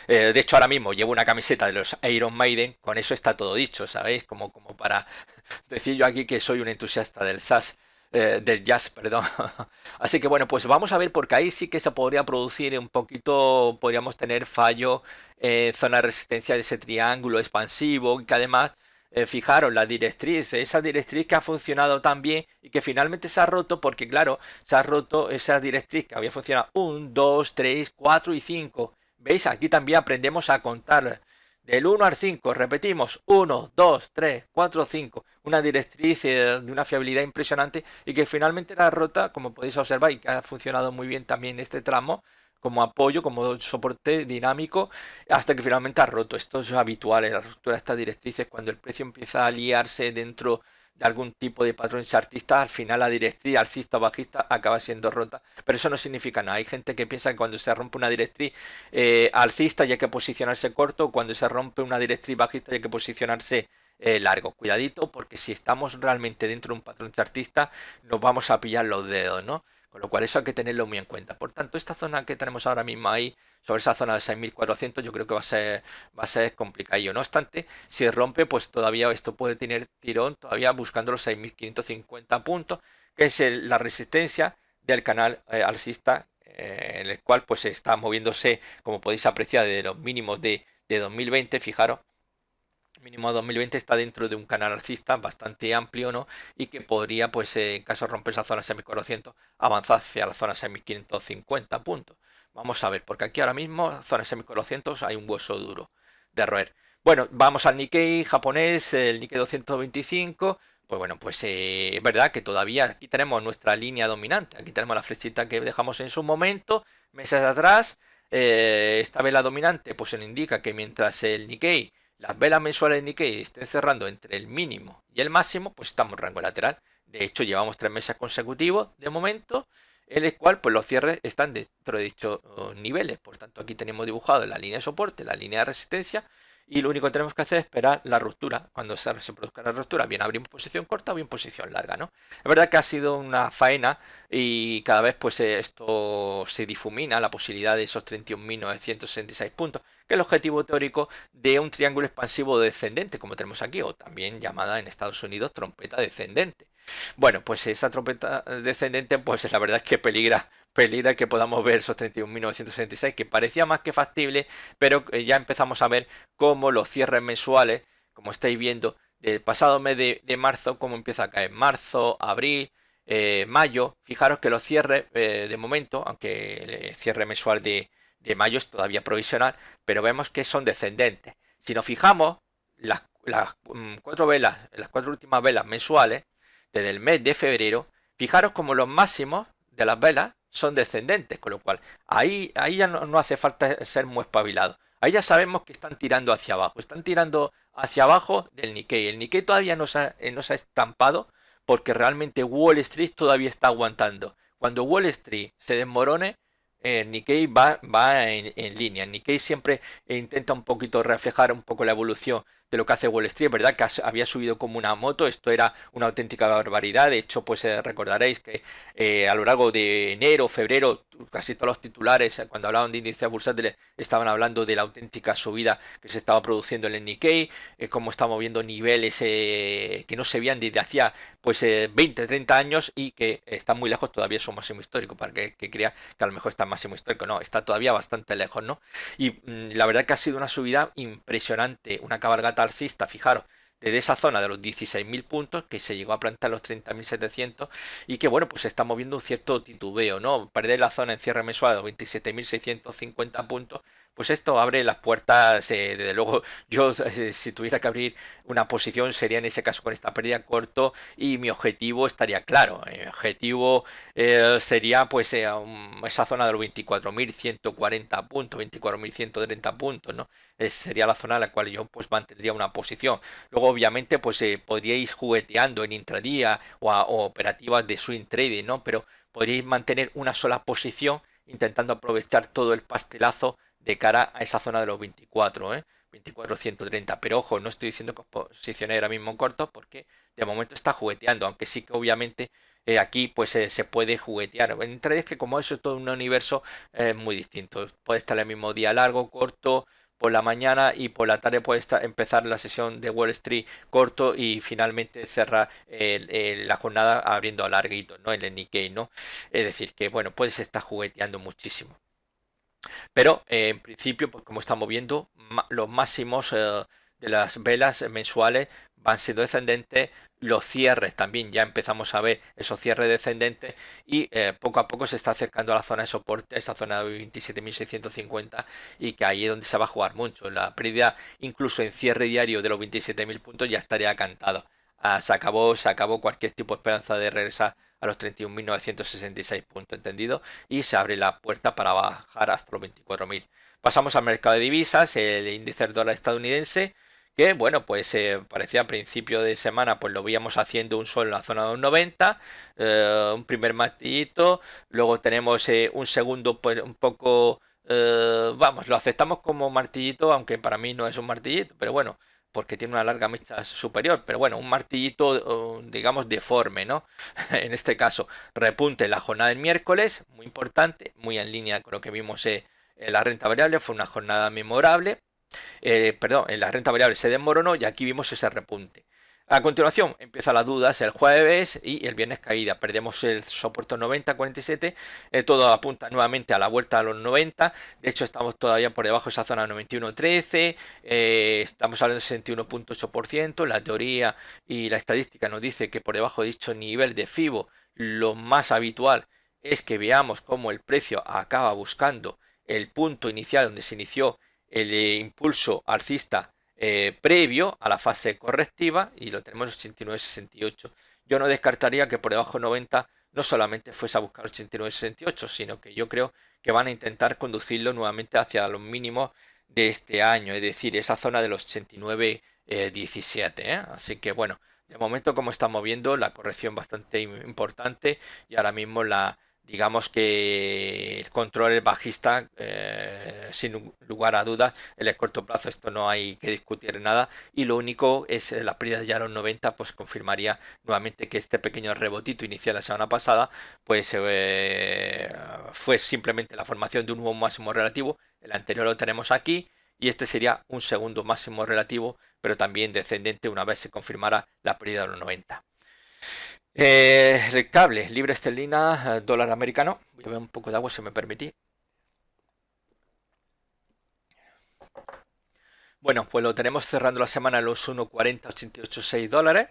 De hecho, ahora mismo llevo una camiseta de los Iron Maiden, con eso está todo dicho, ¿sabéis? Como para decir yo aquí que soy un entusiasta del jazz, perdón. Así que bueno, pues vamos a ver, porque ahí sí que se podría producir un poquito, podríamos tener fallo en zona de resistencia de ese triángulo expansivo, que además, fijaros, la directriz, esa directriz que ha funcionado tan bien y que finalmente se ha roto, porque claro, se ha roto esa directriz que había funcionado 1, 2, 3, 4 y 5. ¿Veis? Aquí también aprendemos a contar del 1 al 5. Repetimos, 1, 2, 3, 4, 5. Una directriz de una fiabilidad impresionante y que finalmente era rota, como podéis observar, y que ha funcionado muy bien también este tramo, como apoyo, como soporte dinámico, hasta que finalmente ha roto. Esto es habitual, la ruptura de estas directrices, cuando el precio empieza a liarse dentro de algún tipo de patrón chartista, al final la directriz alcista o bajista acaba siendo rota, pero eso no significa nada. Hay gente que piensa que cuando se rompe una directriz alcista y hay que posicionarse corto, cuando se rompe una directriz bajista y hay que posicionarse largo. Cuidadito, porque si estamos realmente dentro de un patrón chartista nos vamos a pillar los dedos, ¿no? Con lo cual eso hay que tenerlo muy en cuenta. Por tanto, esta zona que tenemos ahora mismo ahí, sobre esa zona de 6.400, yo creo que va a ser complicado. No obstante, si rompe, pues todavía esto puede tener tirón, todavía buscando los 6.550 puntos, que es la resistencia del canal alcista, en el cual pues está moviéndose, como podéis apreciar, de los mínimos de 2020, fijaros. Mínimo 2020 está dentro de un canal alcista bastante amplio, ¿no? Y que podría, pues, en caso de romper esa zona 6.400, avanzar hacia la zona 6.550 puntos. Vamos a ver, porque aquí ahora mismo, zona 6.400, hay un hueso duro de roer. Bueno, vamos al Nikkei japonés, el Nikkei 225. Pues bueno, pues es verdad que todavía aquí tenemos nuestra línea dominante. Aquí tenemos la flechita que dejamos en su momento, meses atrás. Esta vela dominante, pues se nos indica que mientras el Nikkei, las velas mensuales de Nikkei estén cerrando entre el mínimo y el máximo, pues estamos en rango lateral. De hecho, llevamos 3 meses consecutivos de momento, en el cual pues los cierres están dentro de dichos niveles. Por tanto, aquí tenemos dibujado la línea de soporte, la línea de resistencia, y lo único que tenemos que hacer es esperar la ruptura. Cuando se produzca la ruptura, bien abrimos posición corta o bien posición larga, ¿no? Es verdad que ha sido una faena y cada vez pues esto se difumina, la posibilidad de esos 31.966 puntos, que es el objetivo teórico de un triángulo expansivo descendente, como tenemos aquí, o también llamada en Estados Unidos trompeta descendente. Bueno, pues esa trompeta descendente, pues la verdad es que peligra que podamos ver esos 31.966, que parecía más que factible, pero ya empezamos a ver cómo los cierres mensuales, como estáis viendo, del pasado mes de marzo, cómo empieza a caer marzo, abril, mayo. Fijaros que los cierres, de momento, aunque el cierre mensual de mayo es todavía provisional, pero vemos que son descendentes. Si nos fijamos, las cuatro velas, las cuatro últimas velas mensuales, desde el mes de febrero, fijaros como los máximos de las velas son descendentes, con lo cual ahí ya no hace falta ser muy espabilado. Ahí ya sabemos que están tirando hacia abajo, están tirando hacia abajo del Nikkei. El Nikkei todavía no se ha estampado porque realmente Wall Street todavía está aguantando. Cuando Wall Street se desmorone, Nikkei va en línea. Nikkei siempre intenta un poquito reflejar un poco la evolución de lo que hace Wall Street. ¿Verdad? Que había subido como una moto, esto era una auténtica barbaridad. De hecho, pues recordaréis que a lo largo de enero, febrero, casi todos los titulares, cuando hablaban de índices bursátiles, estaban hablando de la auténtica subida que se estaba produciendo en el Nikkei, cómo estamos viendo niveles que no se veían desde hacía pues 20, 30 años y que están muy lejos todavía de su máximo histórico, para que crea que a lo mejor está máximo histórico. No, está todavía bastante lejos, ¿no? Y la verdad que ha sido una subida impresionante, una cabalgata alcista, fijaros, desde esa zona de los 16.000 puntos que se llegó a plantar los 30.700 y que bueno, pues está moviendo un cierto titubeo, ¿no? Perder la zona en cierre mensual de los 27.650 puntos, pues esto abre las puertas, desde luego yo si tuviera que abrir una posición sería en ese caso con esta pérdida corto y mi objetivo estaría claro, mi objetivo sería pues esa zona de los 24.140 puntos, 24.130 puntos, ¿no? Sería la zona en la cual yo pues mantendría una posición. Luego obviamente pues podríais jugueteando en intradía o operativas de swing trading, ¿no? Pero podríais mantener una sola posición intentando aprovechar todo el pastelazo de cara a esa zona de los 24, 24.130. Pero ojo, no estoy diciendo que os posicionéis ahora mismo en corto porque de momento está jugueteando, aunque sí que obviamente aquí pues se puede juguetear. En trading es que como eso es todo un universo muy distinto. Puede estar el mismo día largo, corto, por la mañana y por la tarde puede empezar la sesión de Wall Street corto y finalmente cerrar la jornada abriendo a larguito, ¿no? En el Nikkei, ¿no? Es decir, que bueno, puedes estar jugueteando muchísimo. Pero en principio, pues como estamos viendo, los máximos de las velas mensuales van siendo descendentes, los cierres también ya empezamos a ver esos cierres descendentes y poco a poco se está acercando a la zona de soporte, esa zona de 27.650 y que ahí es donde se va a jugar mucho. La pérdida incluso en cierre diario de los 27.000 puntos ya estaría cantado. Se acabó cualquier tipo de esperanza de regresar a los 31.966 puntos, ¿entendido? Y se abre la puerta para bajar hasta los 24.000. Pasamos al mercado de divisas, el índice del dólar estadounidense, que bueno, pues parecía a principio de semana, pues lo veíamos haciendo un sol en la zona de los 90, un primer martillito, luego tenemos un segundo, pues un poco, vamos, lo aceptamos como martillito, aunque para mí no es un martillito, pero bueno, porque tiene una larga mecha superior, pero bueno, un martillito, digamos, deforme, ¿no? En este caso, repunte en la jornada del miércoles, muy importante, muy en línea con lo que vimos en la renta variable, fue una jornada memorable. Perdón, en la renta variable se desmoronó y aquí vimos ese repunte. A continuación empiezan las dudas el jueves y el viernes caída. Perdemos el soporte 90-47. Todo apunta nuevamente a la vuelta a los 90. De hecho estamos todavía por debajo de esa zona 91-13. Estamos hablando del 61.8%. La teoría y la estadística nos dice que por debajo de dicho nivel de FIBO lo más habitual es que veamos cómo el precio acaba buscando el punto inicial donde se inició el impulso alcista previo a la fase correctiva y lo tenemos 89.68. Yo no descartaría que por debajo de 90 no solamente fuese a buscar 89.68, sino que yo creo que van a intentar conducirlo nuevamente hacia los mínimos de este año, es decir, esa zona de los 89.17. Así que bueno, De momento, como estamos viendo, la corrección bastante importante y ahora mismo digamos que el control es bajista, sin lugar a dudas. En el corto plazo esto no hay que discutir nada y lo único es la pérdida ya a los 90, pues confirmaría nuevamente que este pequeño rebotito inicial la semana pasada pues fue simplemente la formación de un nuevo máximo relativo. El anterior lo tenemos aquí y este sería un segundo máximo relativo, pero también descendente una vez se confirmara la pérdida de los 90. El cable, libra esterlina, dólar americano. Voy a beber un poco de agua si me permitís. Bueno, pues lo tenemos cerrando la semana en los 1,4088,6 dólares.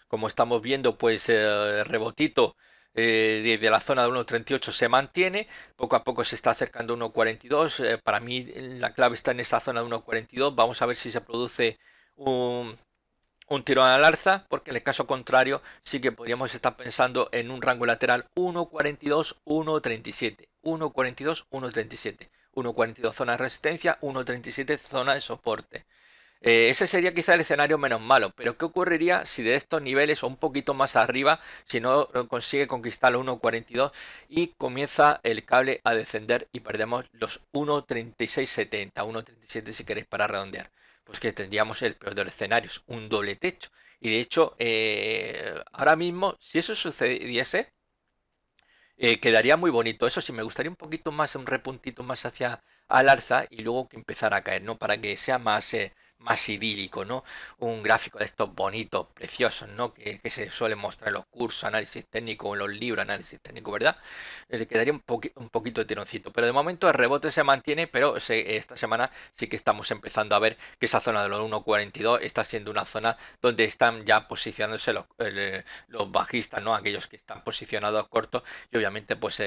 Como estamos viendo, pues rebotito de la zona de 1,38 se mantiene. Poco a poco se está acercando a 1,42. Para mí la clave está en esa zona de 1,42. Vamos a ver si se produce un tirón al alza, porque en el caso contrario sí que podríamos estar pensando en un rango lateral 1,42, 1,37, 1,42, 1,37, 1,42 zona de resistencia, 1,37 zona de soporte. Ese sería quizá el escenario menos malo, pero ¿qué ocurriría si de estos niveles o un poquito más arriba, si no consigue conquistar los 1,42 y comienza el cable a descender y perdemos los 1,3670, 1,37 si queréis para redondear? Pues que tendríamos el peor de los escenarios, un doble techo. Y de hecho, ahora mismo, si eso sucediese, quedaría muy bonito. Eso sí, me gustaría un poquito más, un repuntito más hacia al alza y luego que empezara a caer, ¿no? Para que sea más idílico, ¿no? Un gráfico de estos bonitos, preciosos, ¿no? Que se suelen mostrar en los cursos, análisis técnico o en los libros, análisis técnico, ¿verdad? Le quedaría un poquito de tironcito. Pero de momento el rebote se mantiene, pero esta semana sí que estamos empezando a ver que esa zona de los 1,42 está siendo una zona donde están ya posicionándose los bajistas, ¿no? Aquellos que están posicionados cortos y obviamente pues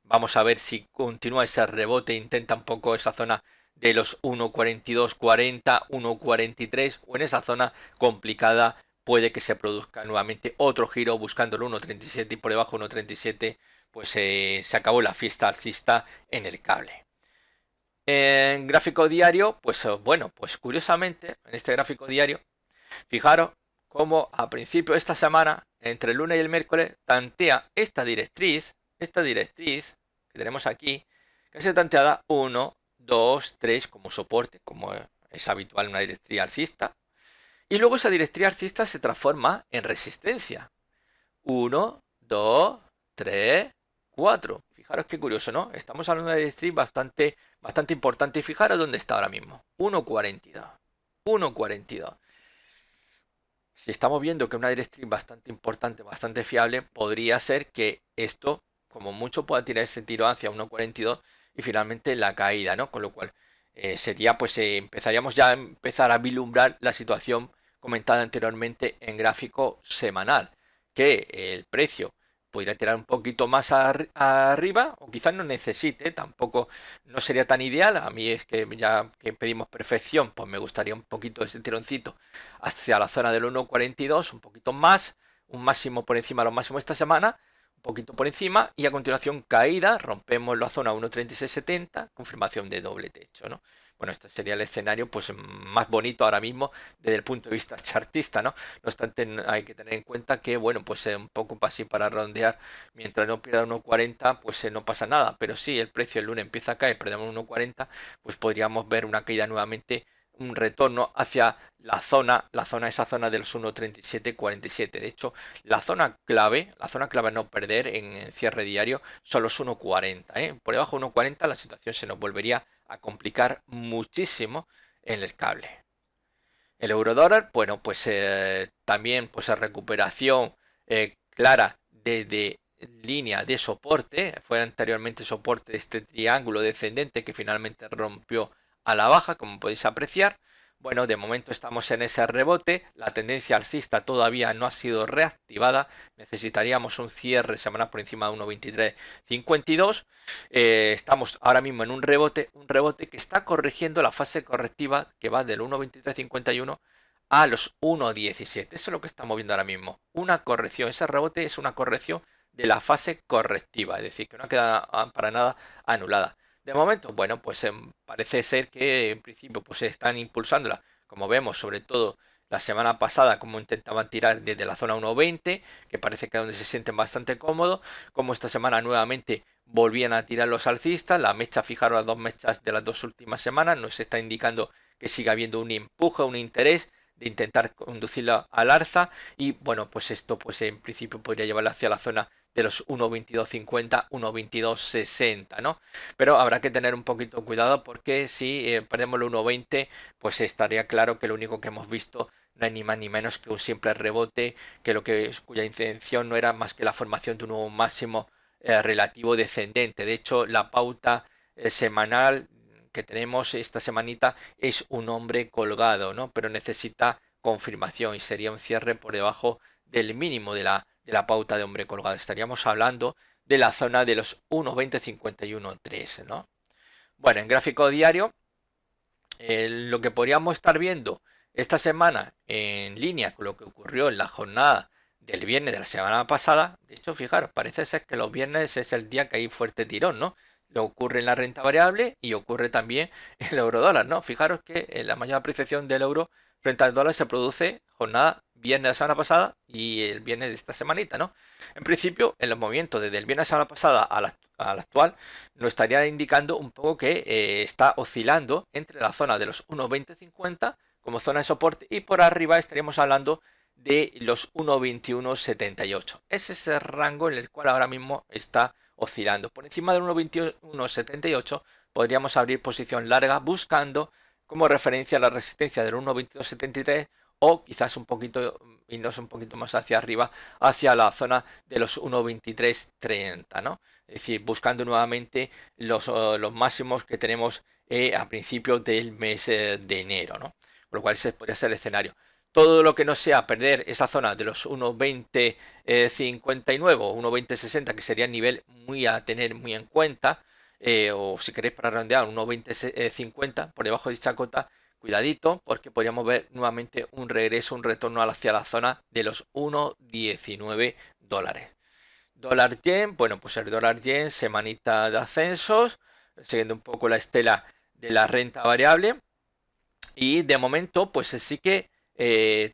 vamos a ver si continúa ese rebote, intenta un poco esa zona de los 1,4240, 1,43 o en esa zona complicada puede que se produzca nuevamente otro giro buscando el 1,37 y por debajo 1,37 pues se acabó la fiesta alcista en el cable. En gráfico diario, pues bueno, pues curiosamente en este gráfico diario, fijaros cómo a principio de esta semana, entre el lunes y el miércoles, tantea esta directriz que tenemos aquí, que ha sido tanteada 1, 2, 3 como soporte, como es habitual en una directriz alcista, y luego esa directriz alcista se transforma en resistencia. 1, 2, 3, 4. Fijaros qué curioso, ¿no? Estamos hablando de una directriz bastante importante y fijaros dónde está ahora mismo. 1,42. 1,42. Si estamos viendo que una directriz bastante importante, bastante fiable, podría ser que esto, como mucho, pueda tirar ese tiro hacia 1,42 y finalmente la caída, ¿no? Con lo cual sería, pues empezaríamos ya a empezar a vislumbrar la situación comentada anteriormente en gráfico semanal, que el precio podría tirar un poquito más arriba o quizás no necesite, tampoco no sería tan ideal. A mí es que ya que pedimos perfección, pues me gustaría un poquito ese tironcito hacia la zona del 1,42, un poquito más, un máximo por encima de los máximos esta semana, un poquito por encima y a continuación caída, rompemos la zona 1,3670, confirmación de doble techo, ¿no? Bueno, este sería el escenario pues más bonito ahora mismo desde el punto de vista chartista, ¿no? No obstante, hay que tener en cuenta que, bueno, pues un poco así para redondear, mientras no pierda 1,40, pues no pasa nada, pero si el precio el lunes empieza a caer, perdemos 1,40, pues podríamos ver una caída nuevamente, un retorno hacia esa zona de los 1,3747. De hecho, la zona clave a no perder en cierre diario son los 1,40, ¿eh? Por debajo de 1,40 la situación se nos volvería a complicar muchísimo en el cable. El eurodólar, bueno, pues también pues a recuperación clara desde línea de soporte, fue anteriormente soporte de este triángulo descendente que finalmente rompió a la baja, como podéis apreciar. Bueno, de momento estamos en ese rebote, la tendencia alcista todavía no ha sido reactivada, necesitaríamos un cierre semanal por encima de 1,2352. Estamos ahora mismo en un rebote que está corrigiendo la fase correctiva que va del 1,2351 a los 1,17. Eso es lo que estamos viendo ahora mismo, una corrección, ese rebote es una corrección de la fase correctiva, es decir, que no queda para nada anulada. De momento, bueno, pues parece ser que en principio pues se están impulsándola, como vemos, sobre todo la semana pasada como intentaban tirar desde la zona 1.20, que parece que es donde se sienten bastante cómodos, como esta semana nuevamente volvían a tirar los alcistas, la mecha, fijaros las dos mechas de las dos últimas semanas, nos está indicando que sigue habiendo un empuje, un interés de intentar conducirla al alza y bueno, pues esto pues en principio podría llevarla hacia la zona de los 1.2250, 1.2260, ¿no? Pero habrá que tener un poquito cuidado porque si perdemos el 1.20, pues estaría claro que lo único que hemos visto no hay ni más ni menos que un simple rebote, cuya intención no era más que la formación de un nuevo máximo relativo descendente. De hecho, la pauta semanal que tenemos esta semanita es un hombre colgado, ¿no? Pero necesita confirmación y sería un cierre por debajo del mínimo de la pauta de hombre colgado. Estaríamos hablando de la zona de los 1.2050 y 1.3, ¿no? Bueno, en gráfico diario, lo que podríamos estar viendo esta semana en línea con lo que ocurrió en la jornada del viernes de la semana pasada, de hecho, fijaros, parece ser que los viernes es el día que hay fuerte tirón, ¿no? Lo ocurre en la renta variable y ocurre también en el euro dólar, ¿no? Fijaros que la mayor apreciación del euro frente al dólar se produce jornada viernes de la semana pasada y el viernes de esta semanita, ¿no? En principio, en los movimientos desde el viernes de la semana pasada a la actual, nos estaría indicando un poco que está oscilando entre la zona de los 1.2050 como zona de soporte y por arriba estaríamos hablando de los 1.2178. Es ese rango en el cual ahora mismo está oscilando. Por encima del 1.2178 podríamos abrir posición larga buscando como referencia la resistencia del 1.2273 o quizás un poquito, irnos un poquito más hacia arriba, hacia la zona de los 1.2330, ¿no? Es decir, buscando nuevamente los máximos que tenemos a principios del mes de enero, ¿no? Con lo cual ese podría ser el escenario. Todo lo que no sea perder esa zona de los 1.2059 o 1.2060, que sería el nivel muy a tener muy en cuenta, o si queréis para redondear 1.2050 por debajo de dicha cota, cuidadito porque podríamos ver nuevamente un regreso, un retorno hacia la zona de los 1.19 dólares. Dólar yen, bueno, pues el dólar yen, semanita de ascensos, siguiendo un poco la estela de la renta variable. Y de momento, pues sí que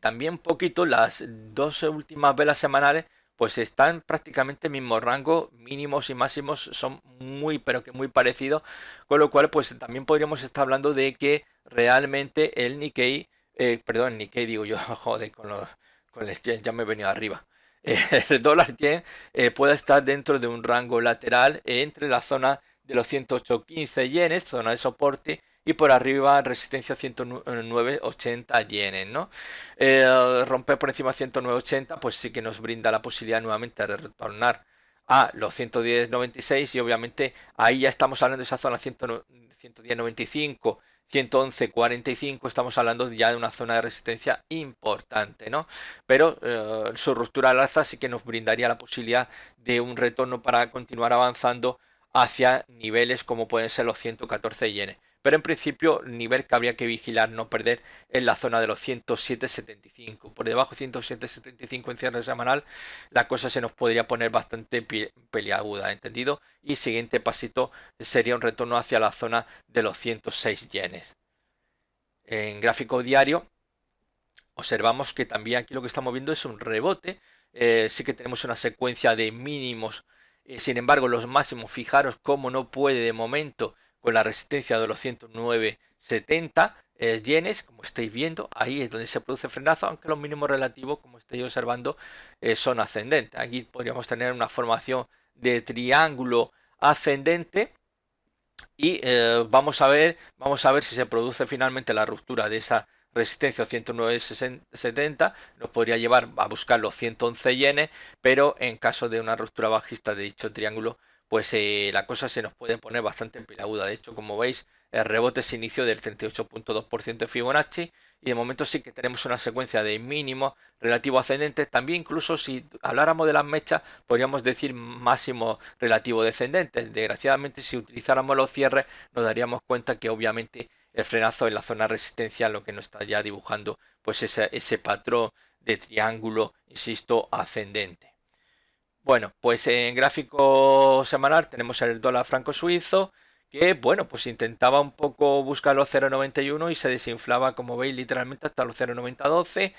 también un poquito las dos últimas velas semanales, pues están prácticamente en el mismo rango, mínimos y máximos son muy, pero que muy parecidos, con lo cual, pues también podríamos estar hablando de que realmente el Nikkei, perdón, Nikkei digo yo, joder, con el yen ya me he venido arriba. El dólar yen puede estar dentro de un rango lateral entre la zona de los 108.15 yenes, zona de soporte, y por arriba resistencia 109.80 yenes, ¿no? Romper por encima de 109.80 pues sí que nos brinda la posibilidad nuevamente de retornar a los 110.96 y obviamente ahí ya estamos hablando de esa zona 110.95, 111.45, estamos hablando ya de una zona de resistencia importante, ¿no? Pero su ruptura al alza sí que nos brindaría la posibilidad de un retorno para continuar avanzando hacia niveles como pueden ser los 114 yenes. Pero en principio, el nivel que habría que vigilar no perder es la zona de los 107.75. Por debajo de 107.75 en cierre semanal, la cosa se nos podría poner bastante peliaguda, ¿entendido? Y siguiente pasito sería un retorno hacia la zona de los 106 yenes. En gráfico diario, observamos que también aquí lo que estamos viendo es un rebote. Sí que tenemos una secuencia de mínimos. Sin embargo, los máximos, fijaros cómo no puede de momento con la resistencia de los 109.70 yenes, como estáis viendo, ahí es donde se produce frenazo, aunque los mínimos relativos, como estáis observando, son ascendentes. Aquí podríamos tener una formación de triángulo ascendente y vamos a ver si se produce finalmente la ruptura de esa resistencia 109.70, nos podría llevar a buscar los 111 yenes, pero en caso de una ruptura bajista de dicho triángulo, pues la cosa se nos puede poner bastante empelaguda. De hecho, como veis, el rebote se inició del 38.2% de Fibonacci y de momento sí que tenemos una secuencia de mínimos relativo ascendentes. También incluso si habláramos de las mechas, podríamos decir máximo relativo descendentes. Desgraciadamente, si utilizáramos los cierres, nos daríamos cuenta que obviamente el frenazo en la zona de resistencia lo que nos está ya dibujando pues ese patrón de triángulo, insisto, ascendente. Bueno, pues en gráfico semanal tenemos el dólar franco suizo que, bueno, pues intentaba un poco buscar los 0,91 y se desinflaba, como veis, literalmente hasta los 0,9012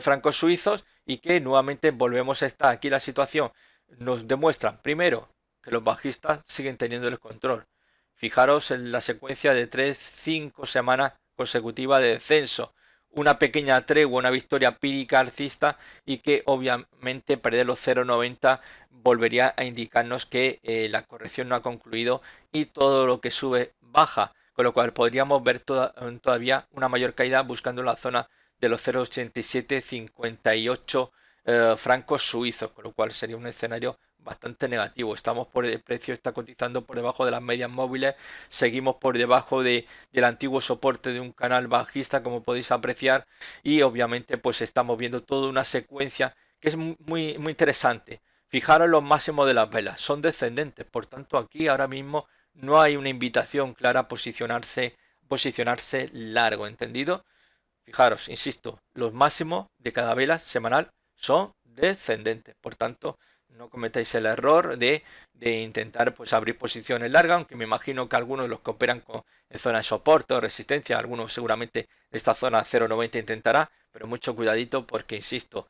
francos suizos, y que nuevamente volvemos a estar aquí. La situación nos demuestra, primero, que los bajistas siguen teniendo el control. Fijaros en la secuencia de 3-5 semanas consecutivas de descenso, una pequeña tregua, una victoria pírica alcista, y que obviamente perder los 0,90 volvería a indicarnos que la corrección no ha concluido y todo lo que sube baja, con lo cual podríamos ver todavía una mayor caída buscando la zona de los 0,8758 francos suizos, con lo cual sería un escenario bastante negativo. Estamos por el precio, está cotizando por debajo de las medias móviles, seguimos por debajo del antiguo soporte de un canal bajista, como podéis apreciar, y obviamente pues estamos viendo toda una secuencia que es muy interesante. Fijaros los máximos de las velas, son descendentes, por tanto aquí ahora mismo no hay una invitación clara a posicionarse largo, ¿entendido? Fijaros, insisto, los máximos de cada vela semanal son descendentes, por tanto no cometáis el error de intentar pues abrir posiciones largas, aunque me imagino que algunos de los que operan en zona de soporte o resistencia, algunos seguramente esta zona 0,90 intentará, pero mucho cuidadito porque insisto,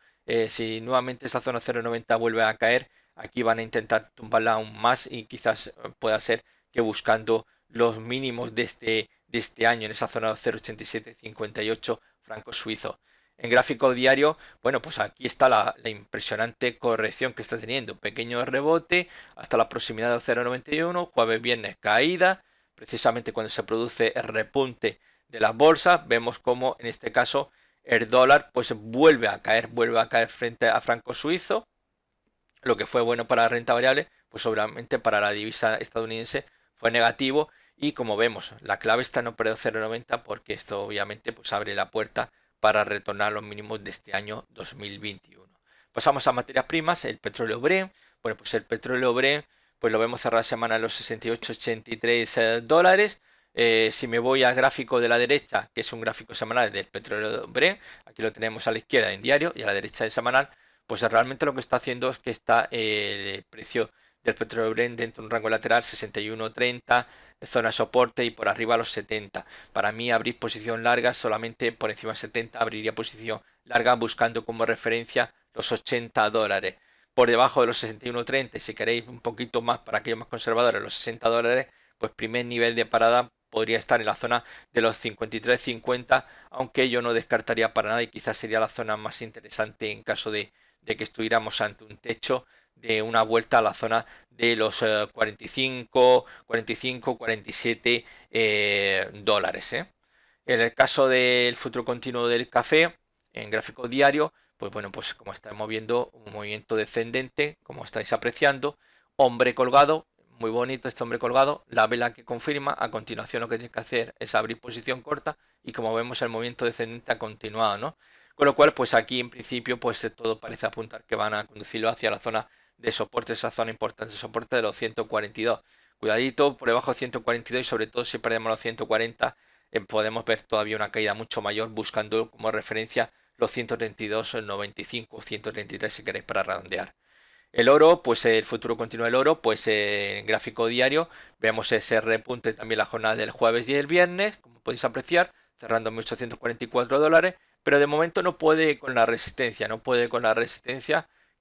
si nuevamente esa zona 0,90 vuelve a caer, aquí van a intentar tumbarla aún más, y quizás pueda ser que buscando los mínimos de este año en esa zona de 0,8758 francos suizos. En gráfico diario, bueno, pues aquí está la impresionante corrección que está teniendo. Pequeño rebote hasta la proximidad del 0,91, jueves, viernes caída, precisamente cuando se produce el repunte de las bolsas. Vemos como en este caso el dólar pues vuelve a caer frente a franco suizo, lo que fue bueno para la renta variable, pues obviamente para la divisa estadounidense fue negativo. Y como vemos, la clave está en no perder 0,90, porque esto obviamente pues abre la puerta para retornar a los mínimos de este año 2021. Pasamos a materias primas, el petróleo Brent. Bueno, pues el petróleo Brent pues lo vemos cerrar la semana en los 68,83 dólares. Si me voy al gráfico de la derecha, que es un gráfico semanal del petróleo Brent, aquí lo tenemos a la izquierda en diario y a la derecha en semanal, pues realmente lo que está haciendo es que está el precio del petróleo Brent dentro de un rango lateral 61,30, zona de soporte, y por arriba los 70. Para mí abrir posición larga solamente por encima de 70, abriría posición larga buscando como referencia los 80 dólares. Por debajo de los 61,30, si queréis un poquito más para aquellos más conservadores, los 60 dólares, pues primer nivel de parada podría estar en la zona de los 53,50, aunque yo no descartaría para nada, y quizás sería la zona más interesante en caso de que estuviéramos ante un techo, de una vuelta a la zona de los 45, 47 dólares. En el caso del futuro continuo del café, en gráfico diario, pues bueno, pues como estamos viendo, un movimiento descendente, como estáis apreciando, hombre colgado, muy bonito este hombre colgado, la vela que confirma. A continuación lo que tienes que hacer es abrir posición corta, y como vemos el movimiento descendente ha continuado, ¿no? Con lo cual, pues aquí en principio pues todo parece apuntar que van a conducirlo hacia la zona de soporte, esa zona importante de soporte de los 142. Cuidadito por debajo de 142, y sobre todo si perdemos los 140 podemos ver todavía una caída mucho mayor, buscando como referencia los 132,95 o 133 si queréis para redondear. El oro, pues el futuro continuo del oro, pues en gráfico diario vemos ese repunte también la jornada del jueves y el viernes, como podéis apreciar, cerrando en 1.844 dólares, pero de momento no puede con la resistencia,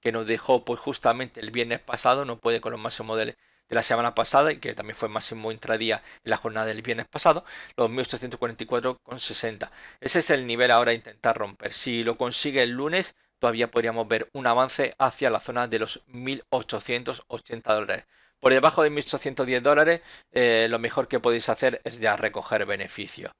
que nos dejó pues justamente el viernes pasado, no puede con los máximos de la semana pasada, y que también fue máximo intradía en la jornada del viernes pasado, los 1.844,60. Ese es el nivel ahora a intentar romper. Si lo consigue el lunes, todavía podríamos ver un avance hacia la zona de los 1.880 dólares. Por debajo de 1.810 dólares, lo mejor que podéis hacer es ya recoger beneficios.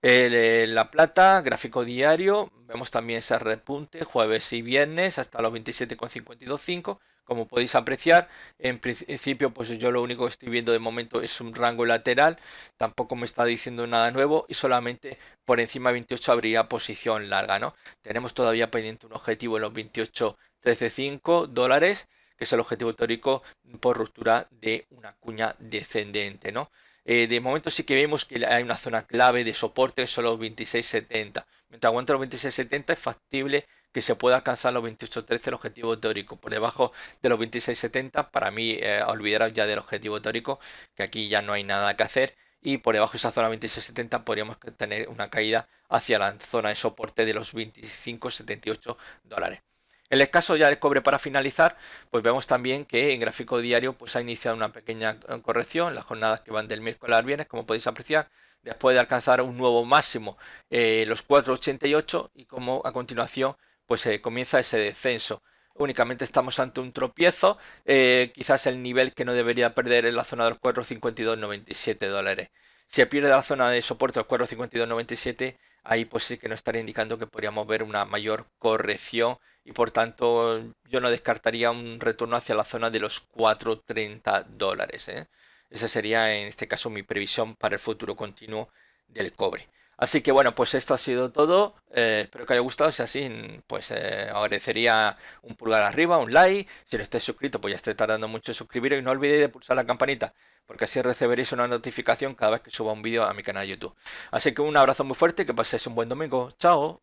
La plata, gráfico diario, vemos también ese repunte jueves y viernes hasta los 27,525. Como podéis apreciar, en principio pues yo lo único que estoy viendo de momento es un rango lateral, tampoco me está diciendo nada nuevo, y solamente por encima de 28 habría posición larga, ¿no? Tenemos todavía pendiente un objetivo en los 28,135 dólares, que es el objetivo teórico por ruptura de una cuña descendente, ¿no? De momento sí que vemos que hay una zona clave de soporte, son los 26,70. Mientras aguante los 26,70 es factible que se pueda alcanzar los 28.13 el objetivo teórico. Por debajo de los 26.70, para mí, olvidaros ya del objetivo teórico, que aquí ya no hay nada que hacer. Y por debajo de esa zona 26.70 podríamos tener una caída hacia la zona de soporte de los 25.78 dólares. En el caso ya del cobre, para finalizar, pues vemos también que en gráfico diario pues ha iniciado una pequeña corrección en las jornadas que van del miércoles al viernes, como podéis apreciar, después de alcanzar un nuevo máximo, los 4.88, y como a continuación pues comienza ese descenso. Únicamente estamos ante un tropiezo, quizás el nivel que no debería perder en la zona de los 4.5297 dólares. Si pierde la zona de soporte de los 4.5297, ahí pues sí que nos estaría indicando que podríamos ver una mayor corrección, y por tanto yo no descartaría un retorno hacia la zona de los 4.30 dólares. Esa sería en este caso mi previsión para el futuro continuo del cobre. Así que bueno, pues esto ha sido todo. Espero que haya gustado. Si así, pues agradecería un pulgar arriba, un like. Si no estáis suscrito, pues ya estáis tardando mucho en suscribiros, y no olvidéis de pulsar la campanita, porque así recibiréis una notificación cada vez que suba un vídeo a mi canal de YouTube. Así que un abrazo muy fuerte, que paséis un buen domingo. Chao.